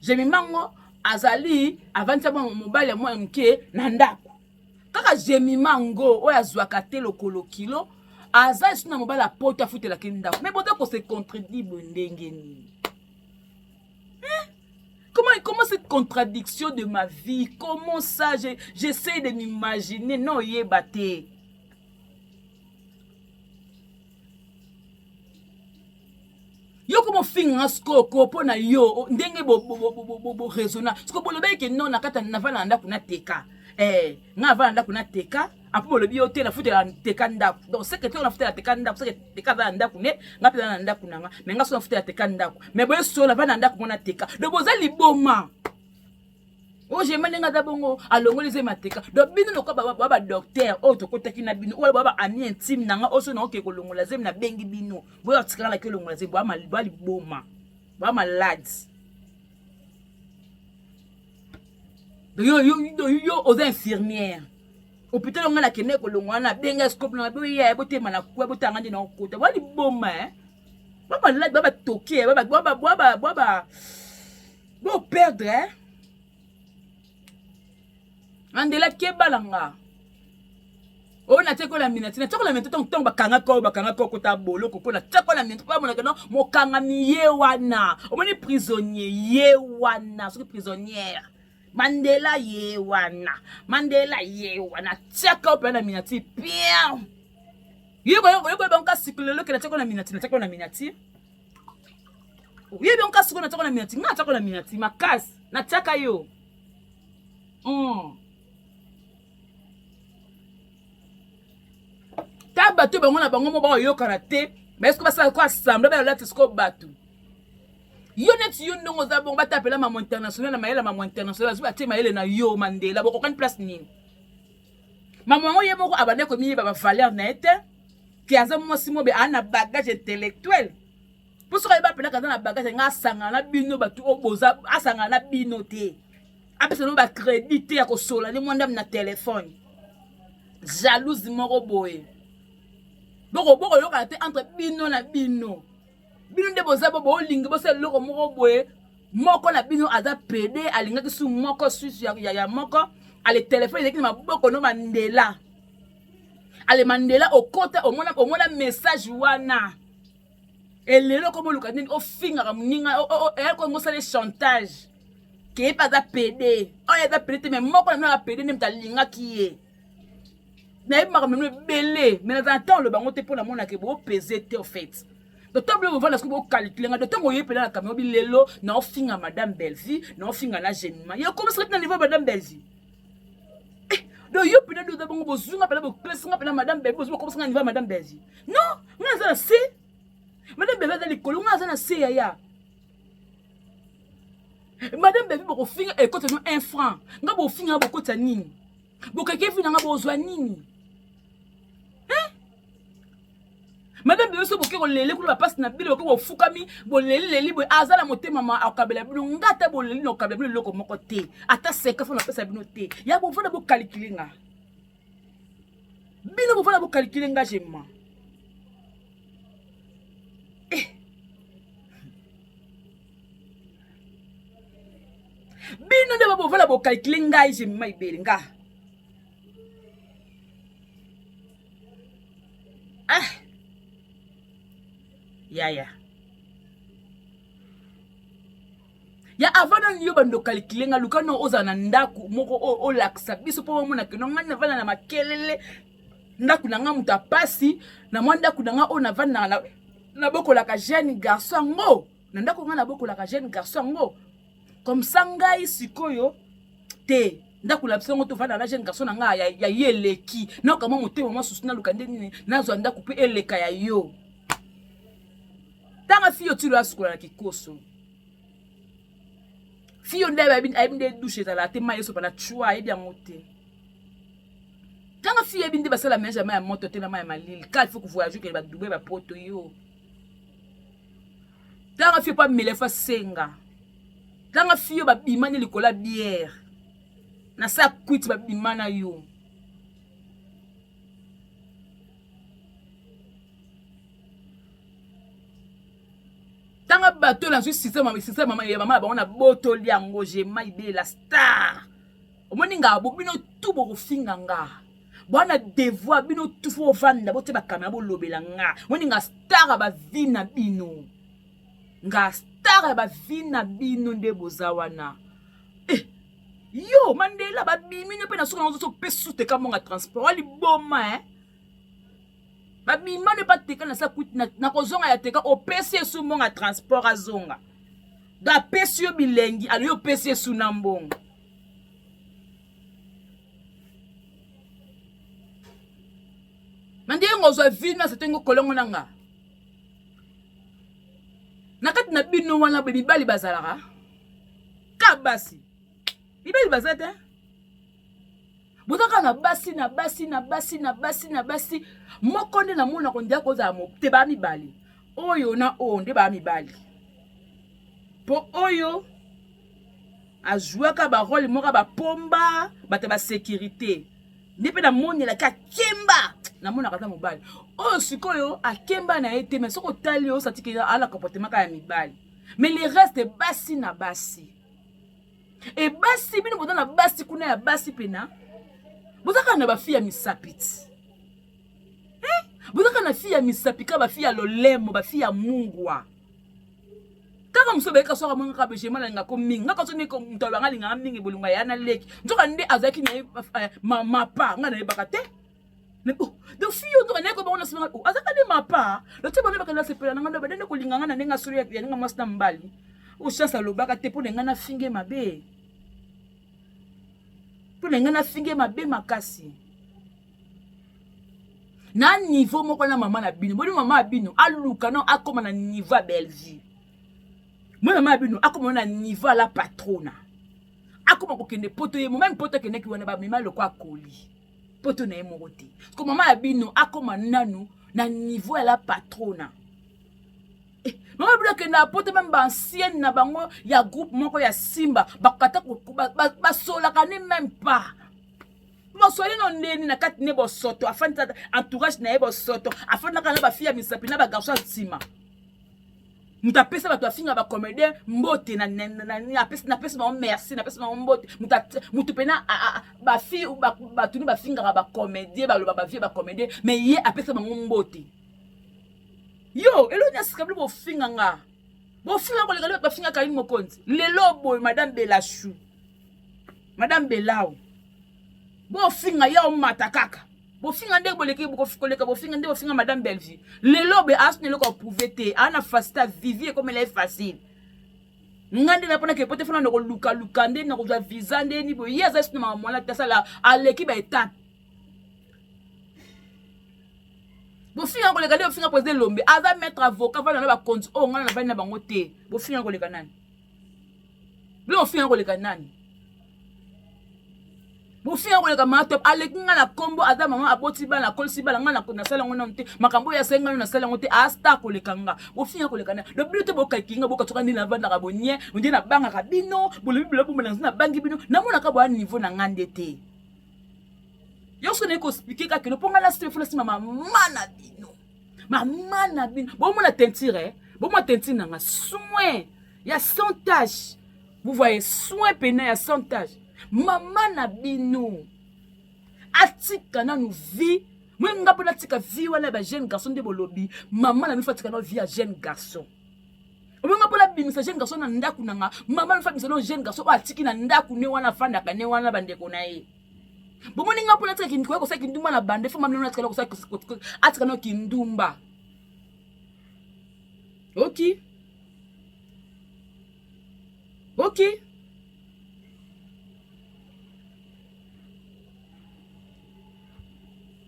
jemima ngo azali avanza mo mobile mo mke na ndako kaka jemima ngo oya zwaka te lokolo kilo aza suna mobile a poto a foutre la kinda mais bon donc on se contredit bondengeni comment cette contradiction de ma vie comment ça j'essaie de m'imaginer non yebate yo comment finga skoko pona yo ndenge bo raisonna parce que bolobeki non na kata na vana nda kuna teka nga vana nda kuna teka apo le bio te na futa teka ndako donc c'est que on a futa teka ndako c'est que teka za ndako ne nga pe na ndako nanga mais nga so na futa teka ndako mais boye so la va na ndako mona teka donc boza liboma o je malenga da bongo alongolize mateka donc bino no ko ba docteur o to kotaki na bino o ba ami intime nanga o so na oke ko longola zem na bengi bino boye atikala la ke longola zem ba liboma ba malade yo aux infirmières hôpital on a la kene ko longwana benga scope na boye ya bote mana kwa bote ngandi na okota ba liboma ba malade ba toki ba bo perdre Andela kebalanga. On a teko la minute. Na teko la minute tong bakanga ko kota bolo ko na teko la minute pa mona que non mo kanga mi yewana. O moni prisonnier yewana, so prisonnière. Mandela yewana. Teko pa na minute bien. Yego banka sikolo ke na teko la minute, na teko la minute. Yego banka sikolo na teko la minute, na teko la minute makas na teka yo. Ta bato bango na bango mo ba yo karate mais est-ce que ça quoi assemble ba la tisco bato yo net yo ndongo za bongo batapela maman international na mayela maman international zo baté mayele na yo Mandela boko kan place nini maman ngo ye moko abane ko mi ba valeur na ete ki aza mo simo be ana bagage intellectuel pour ce ba pena kaza na bagage nga sanga na bino bato oboza asanga na bino te apesa no ba crédit ya ko sola ni mwanda na téléphone jalouse moko boye boko yo kate entre bino na bino nde boza bo lingi bo se loko moko boye moko na bino aza PD alinga kisu moko susu ya moko ale téléphone ezeki na maboko no Mandela ale Mandela okota omona message wana elelo ko boluka nini ofinga ka muninga ko ngosale chantage ke pas za PD oya za PD mais moko na PD ne mtalinga kiye na yeba même belé mais dans temps le bango te pour la mona ke bo peser te en fait donc table vous voilà ce que vous calculez nga de temps oye pela na camion bilelo na ofinga madame Belvi na ofinga na Jenima yo comme ça na niveau madame Belvi donc yo pela do bango bozunga pela bo pesinga pela madame Belvi bozunga comme ça na niveau madame Belvi non nga za si madame Belvi za likolo nga za na si ya madame Belvi boko finga e kote no 1 franc nga bo finga boko ta nini boko ke finga nga bo zwa nini madame Belvi so boke ko lele ko ba passe na bile ko fukami bo lele bo azala motema ma akabela bino ngata bo lele no kabela bino loko moko te ata seka fo na pesa bino te ya bo fona bo calculer nga bino bo fona bo calculer nga jema bino de bo fona bo calculer nga jema ibele nga ya avant na yo bando calculer nga luka no oza na ndaku moko o laksa biso po mona ke no ngana vana na makelele ndaku na nga muta pasi na mwanda ku nga o na vana na bokola ka jeune garçon ngo na ndaku nga na bokola ka jeune garçon ngo comme ça ngai sikoyo te ndaku la biso ngo to vana na jeune garçon nga ya yeleki na kama motema mo susuna luka ndeni na zo ndaku pe eleka ya yo tanga fiyo tilo asukula na kikoso fiyo ndebe abinde douche za la tema yeso pana chua ebi amote tanga fiyo ebinde basala menja ma ya moto te na ma ya malili ka il faut que voyager que ba double ba poto yo tanga fiyo pa melefa senga tanga fiyo ba bimani likola bière na sa kwiti ba bimana yo tanga bato la système maman ya maman ba on a boto liango Jema Ibele la star omoni nga bo bino tout bo finga nga bwana devoir bino tout fo vanda bote ba kamera bo lobela nga omoni nga star ba vina bino nga star ba vina bino nde bozawana yo Mandela ba bimino pe na soko na zo pesu te ka monga transport ali boma babima ne pas teka na sa kuti na kozonga ya teka o pesi su monga transport azonga da pesi yo bilengi ali yo pesi su na mbongo Nandi ngozwa vina setengo kolongo nanga. Nakati na bino wana be mibali bazalaka. Ka basi. Mibali bazate. Botaka na basi. Moko nde na mona kondia koza mo te ba mibali. Oyo na onde ba mibali. Po oyo azwaka ba rôle moka ba pomba, bate ba sécurité. Ndipe na moni la ka kemba. Na mona kata mobali. Oyo sikoyo akemba na ete mais soko tali o satiki ala comportement ka ya mibali. Mais le reste basi na basi. Et basi bino bodana basi kuna ya basi pena. Bozaka na ba fille ya misapiti. Bozaka na fille ya misapika ba fille ya lolemo, ba fille ya mungwa. Kaka musobe ka soka mwanga ka beje mala ngako mingi. Ngaka so ne ko mutaba ngali nganga mingi bolunga ya na leki. Nzoka nde azaki na mapa ngana yebaka te. De fille on ne ko ba ona sima o azaka de mapa. Le te bone bakala sepela ngana ba dende ko linganga na nenga suri ya nga masna mbali. O chance lobaka te po ngana finge mabe. Po ngana finge mabe makasi. Na niveau moko na mama na bino. Boni mama bino aluka non akoma na niveau Belleville. Moi mama bino akoma na niveau la patrona. Akoma ko kende poto ye même poto kende ki wana ba mema le kwa koli. Poto na ye morote. Ko mama bino akoma nanu na niveau la patrona. Mama bino kende poto même ba ancienne na bango ya groupe moko ya Simba bakata ko ba sola kane même pas. Mosoli non ndeni na kati nebo soto afin entourage na ebo soto afin na kana ba fille misapi na ba garçon sima. Mutapesa ba to afinga ba comédien mbote na apesa na pesa ba merci na pesa ba mbote mutupena ba fille ou ba tuni ba finga ba comédien ba lo ba vie ba comédien mais ye apesa ba mbote. Yo elo nya sikabli bo finga nga. Bo finga ko le ba finga kayi mokonzi. Lelo boy madame Belachou. Madame Belao. Bo finga ya o matakaka. Bo finga ndeko boleki bo koleka bo finga ndeko finga madame Belleville. Lelo be asne loko pouvete ana fasta vivie comme elle est facile. Ngande na pona ke pote fona ndeko luka ndé na ko visa ndé ni bo yeza sino mama mwana tasala aleki ba étape. Bo finga koleka ndeko finga président Lombe ava mettre avocat va na ba compte o ngana na ba na bango te. Bo finga koleka nani? Bo finga koleka nani? Bo finga ko le kama top aleki ngana kombo aza mama aboti bana kolisi bana ngana ko na sala ngona nte makambo ya senga na sala ngote asta ko le kanga bo finga ko le kana le but bo kakinga bo katoka ndina vanda ka bonye ndi na banga ka bino bo le biblo bo na bangi bino na mona ka bo niveau na ngande te yo so ne ko expliquer ka kino ponga la sifula si mama mana bino bo mona tentire bo mo tentire nga soin ya sans tache vous voyez soin pena ya sans tache. Maman na bino atika na nous vie moi ngapo na tika vie wala ba jeune garçon de bolobi maman na mi fatika na vie à jeune garçon moi ngapo la bimisa jeune garçon na ndaku nanga maman na fatika na jeune garçon atiki na ndaku ne wana fanda ka ne wana bandeko na ye bomo ni ngapo na tika kindiko ko sa kindumba na bande fo mamna na tika ko sa atika na kindumba OK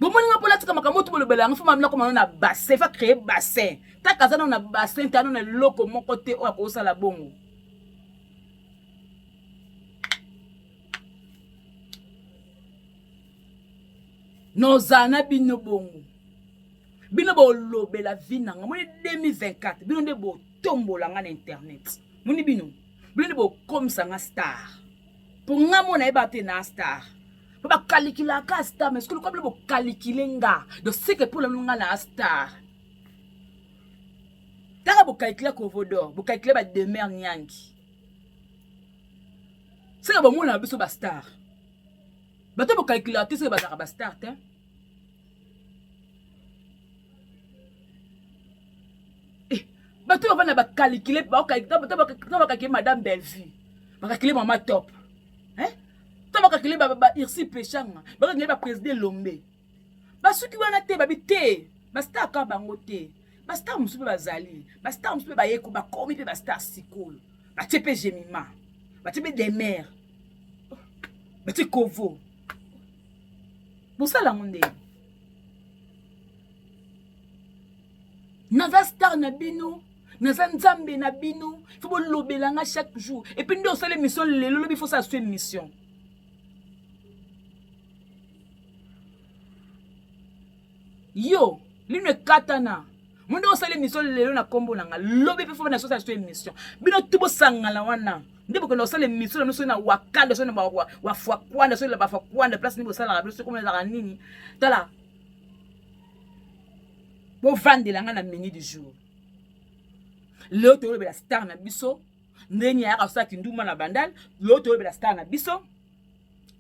Bon, moi, pour la tika makamoto pour le belang, faut m'amener comme on a bassin, faut créer bassin. Ta casa on a bassin, t'as on a loco mon côté ou à cause la bongo. Nos ana bino bongo. Bino bo lobe la vie nanga. Moi 2024, bino de bo tombo la nga internet. Moni bino. Bino de bo comme ça nga star. Pour nga mona ebate na star. Ba calculer ka star mais ce que le comme bo calculer nga de ce que pour le nga na star tara bo calculer ko vodor bo calculer ba demeure nyangi c'est que bo mona biso ba star ba to bo calculer tout ce ba star te ba to ba na ba calculer ba calculer madame Belleville ba calculer maman top ba kakile ba irsi pechanga ba kakile ba président Lombe ba suki wana te ba bité ba star ka bango te ba star musu ba zali ba star musu ba yeko ba komi pe ba star sikolo ba tepe Jemima ba tepe des mères ba te kovo busala ngonde naza star na bino naza nzambe na bino faut bolobelanga chaque jour et puis nde osala émission lelo lobi faut ça soit émission yo lino katana monde osala émission lelo na kombo nanga lobi pe faut na so ça soit émission bino tubo sangala wana nde boko na osala émission na so na wakanda so na wa fwa kwanda so la ba fwa kwanda place ni bosala la so comme la nini tala bo vandelanga na menu du jour l'autre tolo la star na biso ndeni ya ka saki nduma na bandal l'autre tolo la star na biso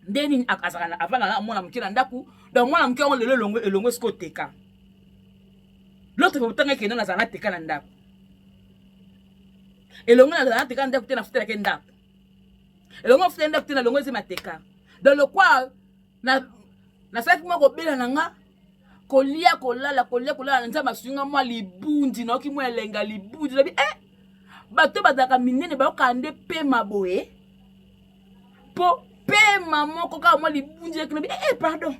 ndeni akazaka na avant na mona mukira ndaku donc mona mukira on lelo longo sko teka l'autre faut tanga keno na zana teka na ndaku elongo na zana teka ndaku tena futela ke ndaku elongo futela ndaku tena longo zema teka dans le quoi na saki moko bela nanga kolia kolala nza masunga mwa libundi na oki mwa elenga libundi labi bato bazaka minene bakande pema boye po pema moko ka mwa libundi labi pardon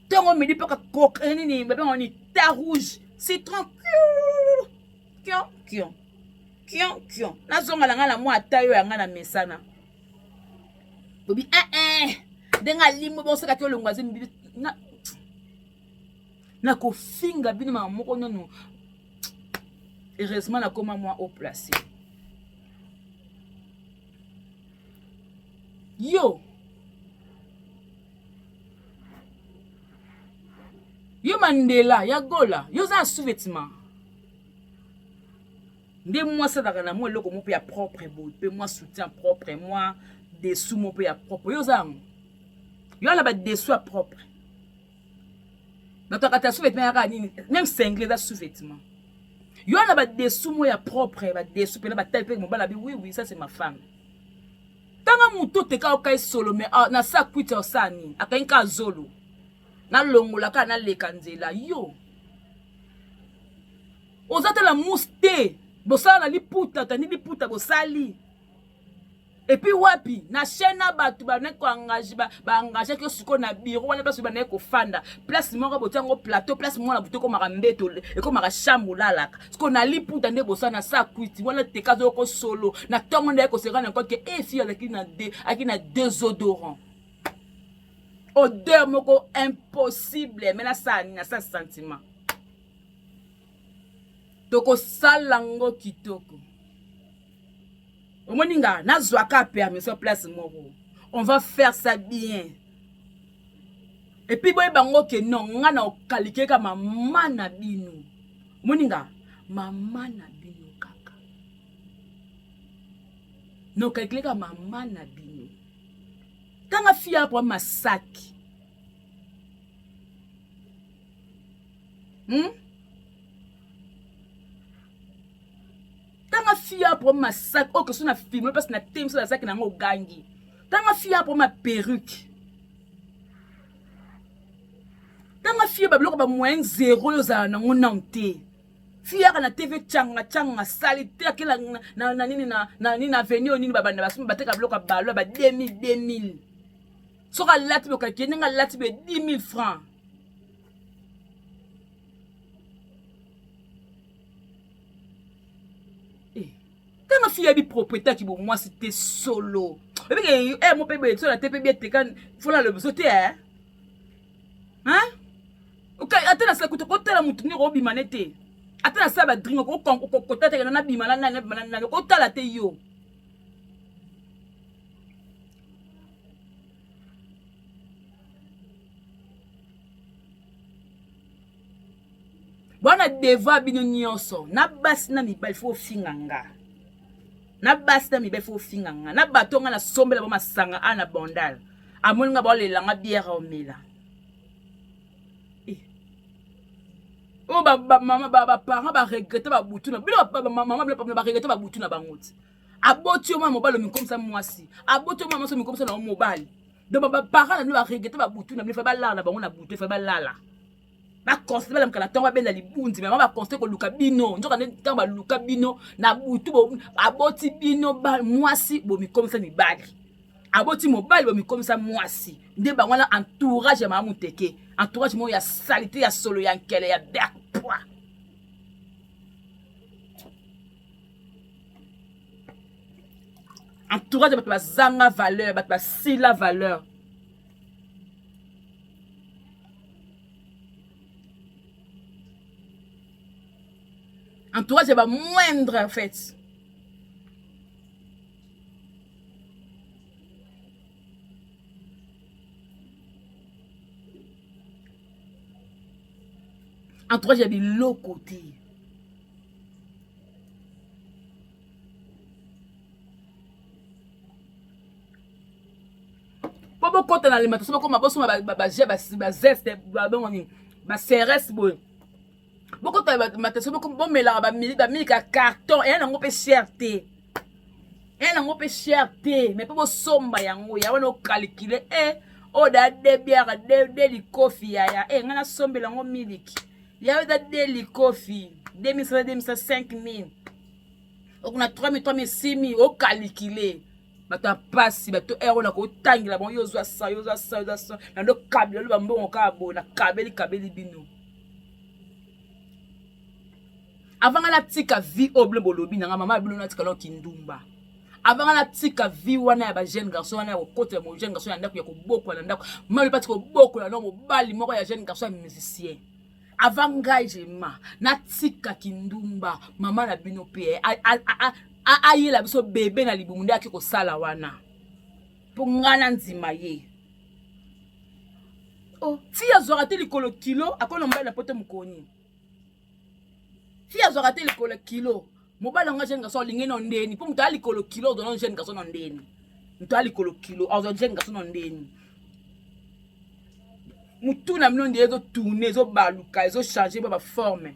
tongo midi paka kok nini bebe ngoni ta rouge citron kion na zonga langa na mwa tayo yanga na mesana bobi denga limo bosaka ke olongwaze mbibi na kofinga bino mama moko nono heureusement na koma moi au placé yo Mandela ya gola yo za sous-vêtement nde moi ça dans moi loko mo pe ya propre pe moi soutien propre moi dessous mo pe ya propre yo za yo la ba dessous à propre notre kata sous-vêtement ya nini même cinglé da sous-vêtement yo la ba dessous mo ya propre ba dessous pe la ba taille pe mo bala bi oui ça c'est ma femme tanga muto te ka okai solo mais na sa kwita osani akainka zolo na longola ka na lekanzela yo ozata la muste bosala na liputa tani liputa bosali et puis wapi na chaîne batu ba ne ko engage ba engage ke suko na bureau wana place ba ne ko fanda place moko botango plateau place moko na buto ko maka mbeto e ko maka chambre lalaka suko na liputa nde bosala na sa kwiti wana te kazo ko solo na tongo nde ko sera na ko ke fi akina désodorant odeur moko impossible mais na sa sentiment toko salango kitoko omoninga na zwaka permission place moko on va faire ça bien et puis boy bango ke non nga na okalike ka mama na bino moninga mama na bino kaka no kalike ka mama na bino tanga fia pour masaki tanga fia pour ma sac oh que so na film parce que na thème so la sac na ngo gangi tanga fia pour ma perruque tanga fia ba bloko ba moins zéro yo za na ngona nte fia kana TV changa salite akela na nini na avenue nini babanda basuma bateka bloko ba 2000 so ka lati boka kenga lati be 10 000 francs tanga fille bi propriétaire qui bon moi c'était solo et puis mon bébé sur la TP bien te kan faut la le sauter hein OK attends ça coûte côté la mutuni robi manete attends ça ba drink ko côté te na bimala na ko tala te yo bona deva bino nyonso na basi na mibali fo finganga na basta mi be fo finganga na batonga na sombela ba masanga ana bondal amoninga ba lelanga bière omela o ba mama ba parents ba regretter ba butuna bilo ba mama ba regretter ba butuna bangoti aboti o mama mobalo mi comme ça mwasi aboti o mama so mi comme ça na mobali donc ba parents na ba regretter ba butuna mi fa ba lala bango na butu fa ba lala ba constater la mkala tonga benda libundi mais ba constater ko luka bino njoka ne tamba luka bino na butu bo aboti bino ba mwasi bo mi comme ça ni bali aboti mobali bomikomisa mwasi nde bango wana entourage ya mama muteke entourage mo ya salité ya solo ya nkele ya berpoa entourage bato bazanga valeur bato basila valeur entourage ba moindre en fait entourage ya biloko te po bokota na alimentation bokoma bosoma bazeste babongoni baserese boye bokota alimentation bomelaka bamilika carton eya nango mpe cher te mais mpe bosomba yango ya wana okalkule oyo da de biara de likofi yaya nga nasombela yango miliki yawe da de likofi 2500 okuna 3000 6000 okalikile bato apasi bato ero na kotangela bango yozwa sa na ndo kabela lo bambongo kaka boye na kabeli bino avant nga natika vie oble bolobi nanga mama bino natika lo kindumba avant nga natika vie wana ya ba jeune garçon wana ya kokota mo jeune garçon ya ndako ya koboko na ndako mama pati koboko na no mobali moko ya jeune garçon ya musicien avant ngai jema natika kindumba mama na bino pe ayela biso bebe na libumu nde aki kosala wana mpo ngana nzima ye fi azwaka te likolo kilo akona mobali na poto mokoni fi azwaka te likolo kilo mobali anga jeune garçon olingi na ndeni mpo moto alikolo kilo ozona jeune garçon na ndeni moto alikolo kilo azwa jeune garçon na ndeni mutu na mino nde ezotourne ezobaluka ezochange mpo baforme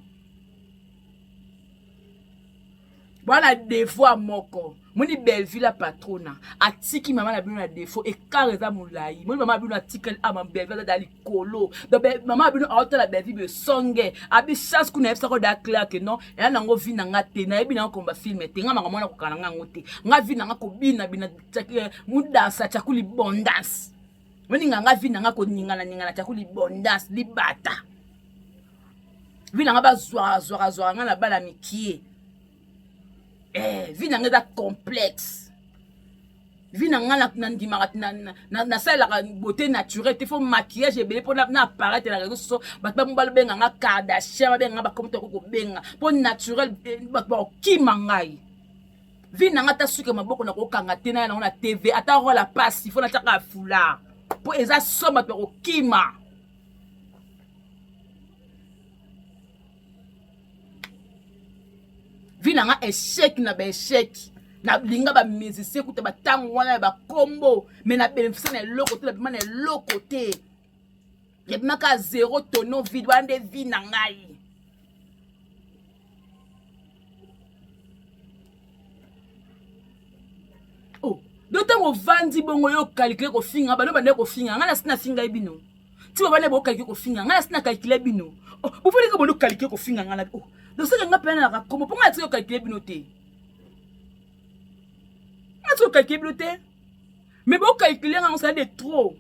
bwana defo moko moni Belleville patrona atiki mama na bino na defo ekare eza molai moni mama bino atikali ama Belleville da likolo donc mama bino aotala Belleville songe abi chance kuna efsa ko da clair que non ela nango vi na ngate na ebi na komba film te nga manga mona ko kana nga ngote nga vi na nga ko bina mudansa chakuli bondance moni nga vi na nga ko ningana chakuli bondance libata vi na nga ba zwa nga na bala mikie vie na nga complexe vie na nga na ndimaka na salaka beauté naturelle te faut maquillage ebele pour na apparaître na réseaux sociaux bato bamobala benga nga Kardashian babenga bakomita koko benga po naturel bato bakokima ngai vie na nga ta suka maboko na kokanga te na yango na TV ata rola pasi fo na tiaka foulard po eza so bato bakokima vi na nga échec na ba échec na linga ba musicien kuta ba tango wana ba combo mais na bénéfice na loko te na loko te ya maka zéro tono vide wande vi na ngai dotango vandi bongo yo calculer ko finga ba no bande ko finga nga na sina finga bino ti ba bande bo calculer ko finga nga na sina calculer bino bu foli ko bono calculer ko finga nga na donc c'est que nga pena na comme pour nga ti ko calculer bino te nga ti ko calculer bino te mais bo calculer nga ça de trop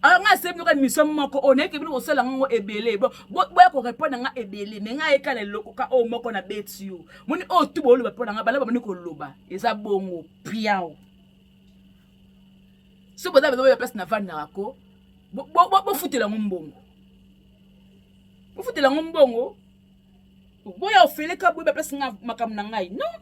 nga se bino ka mission moko on est que bino ko sala ngo ebele bo ko répondre nga ebele mais nga eka le loko ka o moko na betio moni o tu bo lo ba pona nga bala ba moni ko loba eza bongo piao so boza bezo ya place na vanda ko bo futela ngombongo bo futela ngombongo boya ofeleka bo ya place nga makam na ngai non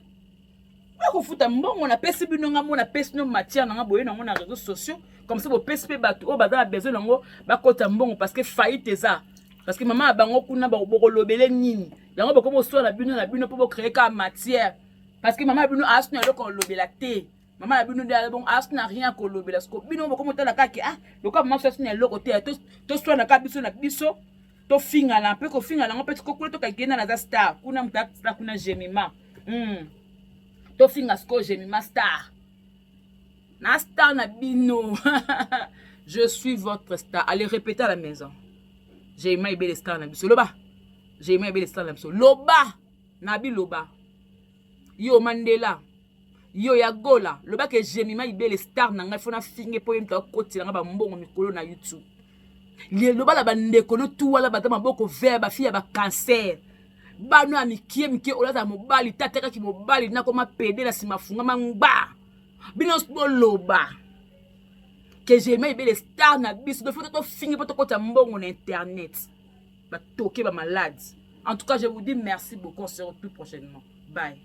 ba ko futa mbongo na pesi bino nga mona pesi no matière nga boye nango na réseaux sociaux comme ça bo pesi pe bato o baza besoin nango ba kota mbongo parce que faillite eza parce que maman bango kuna ba bo lobele nini yango ba komo so na bino po bo créer ka matière parce que maman bino asuna loko lobela te maman a bino de bon asuna rien ko lobela sko bino bo komo tala kaki le ko maman asuna loko te to so na ka biso na biso to finga na pe ko finga na ngopeti ko kula to ka gena na za star kuna mta star kuna Jemima to finga sko Jemima star na star na bino je suis votre star allez répéter à la maison Jemima ibele star na biso loba Jemima ibele star na biso loba na bi loba yo Mandela yo ya gola loba ke Jemima Ibele star na ngai fona finge po yemta koti nga ba mbongo mikolo na YouTube le loba la bandeko no tu wala batama boko vert ba fille ba cancer bano amikie mike olaza mobali tateka ki mobali na koma pede na simafunga mangba bino loba que Jemima Ibele star na biso do faut to finge po to kota mbongo na internet ba toke ba malade. En tout cas, je vous dis merci beaucoup. On se retrouve prochainement. Bye.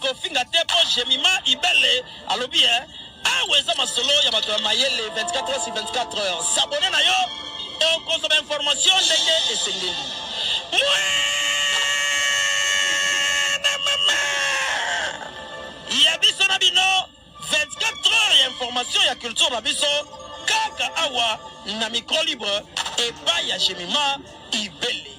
Kofinga tepo Jemima Ibele alobi aweza masolo ya bato ya mayele 24 heures sur 24 heures. S'abonner na yo et consommer information ndenge esengeli. Ya biso na bino 24 heures ya information ya culture na biso kaka awa na micro libre et pas ya Jemima Ibele.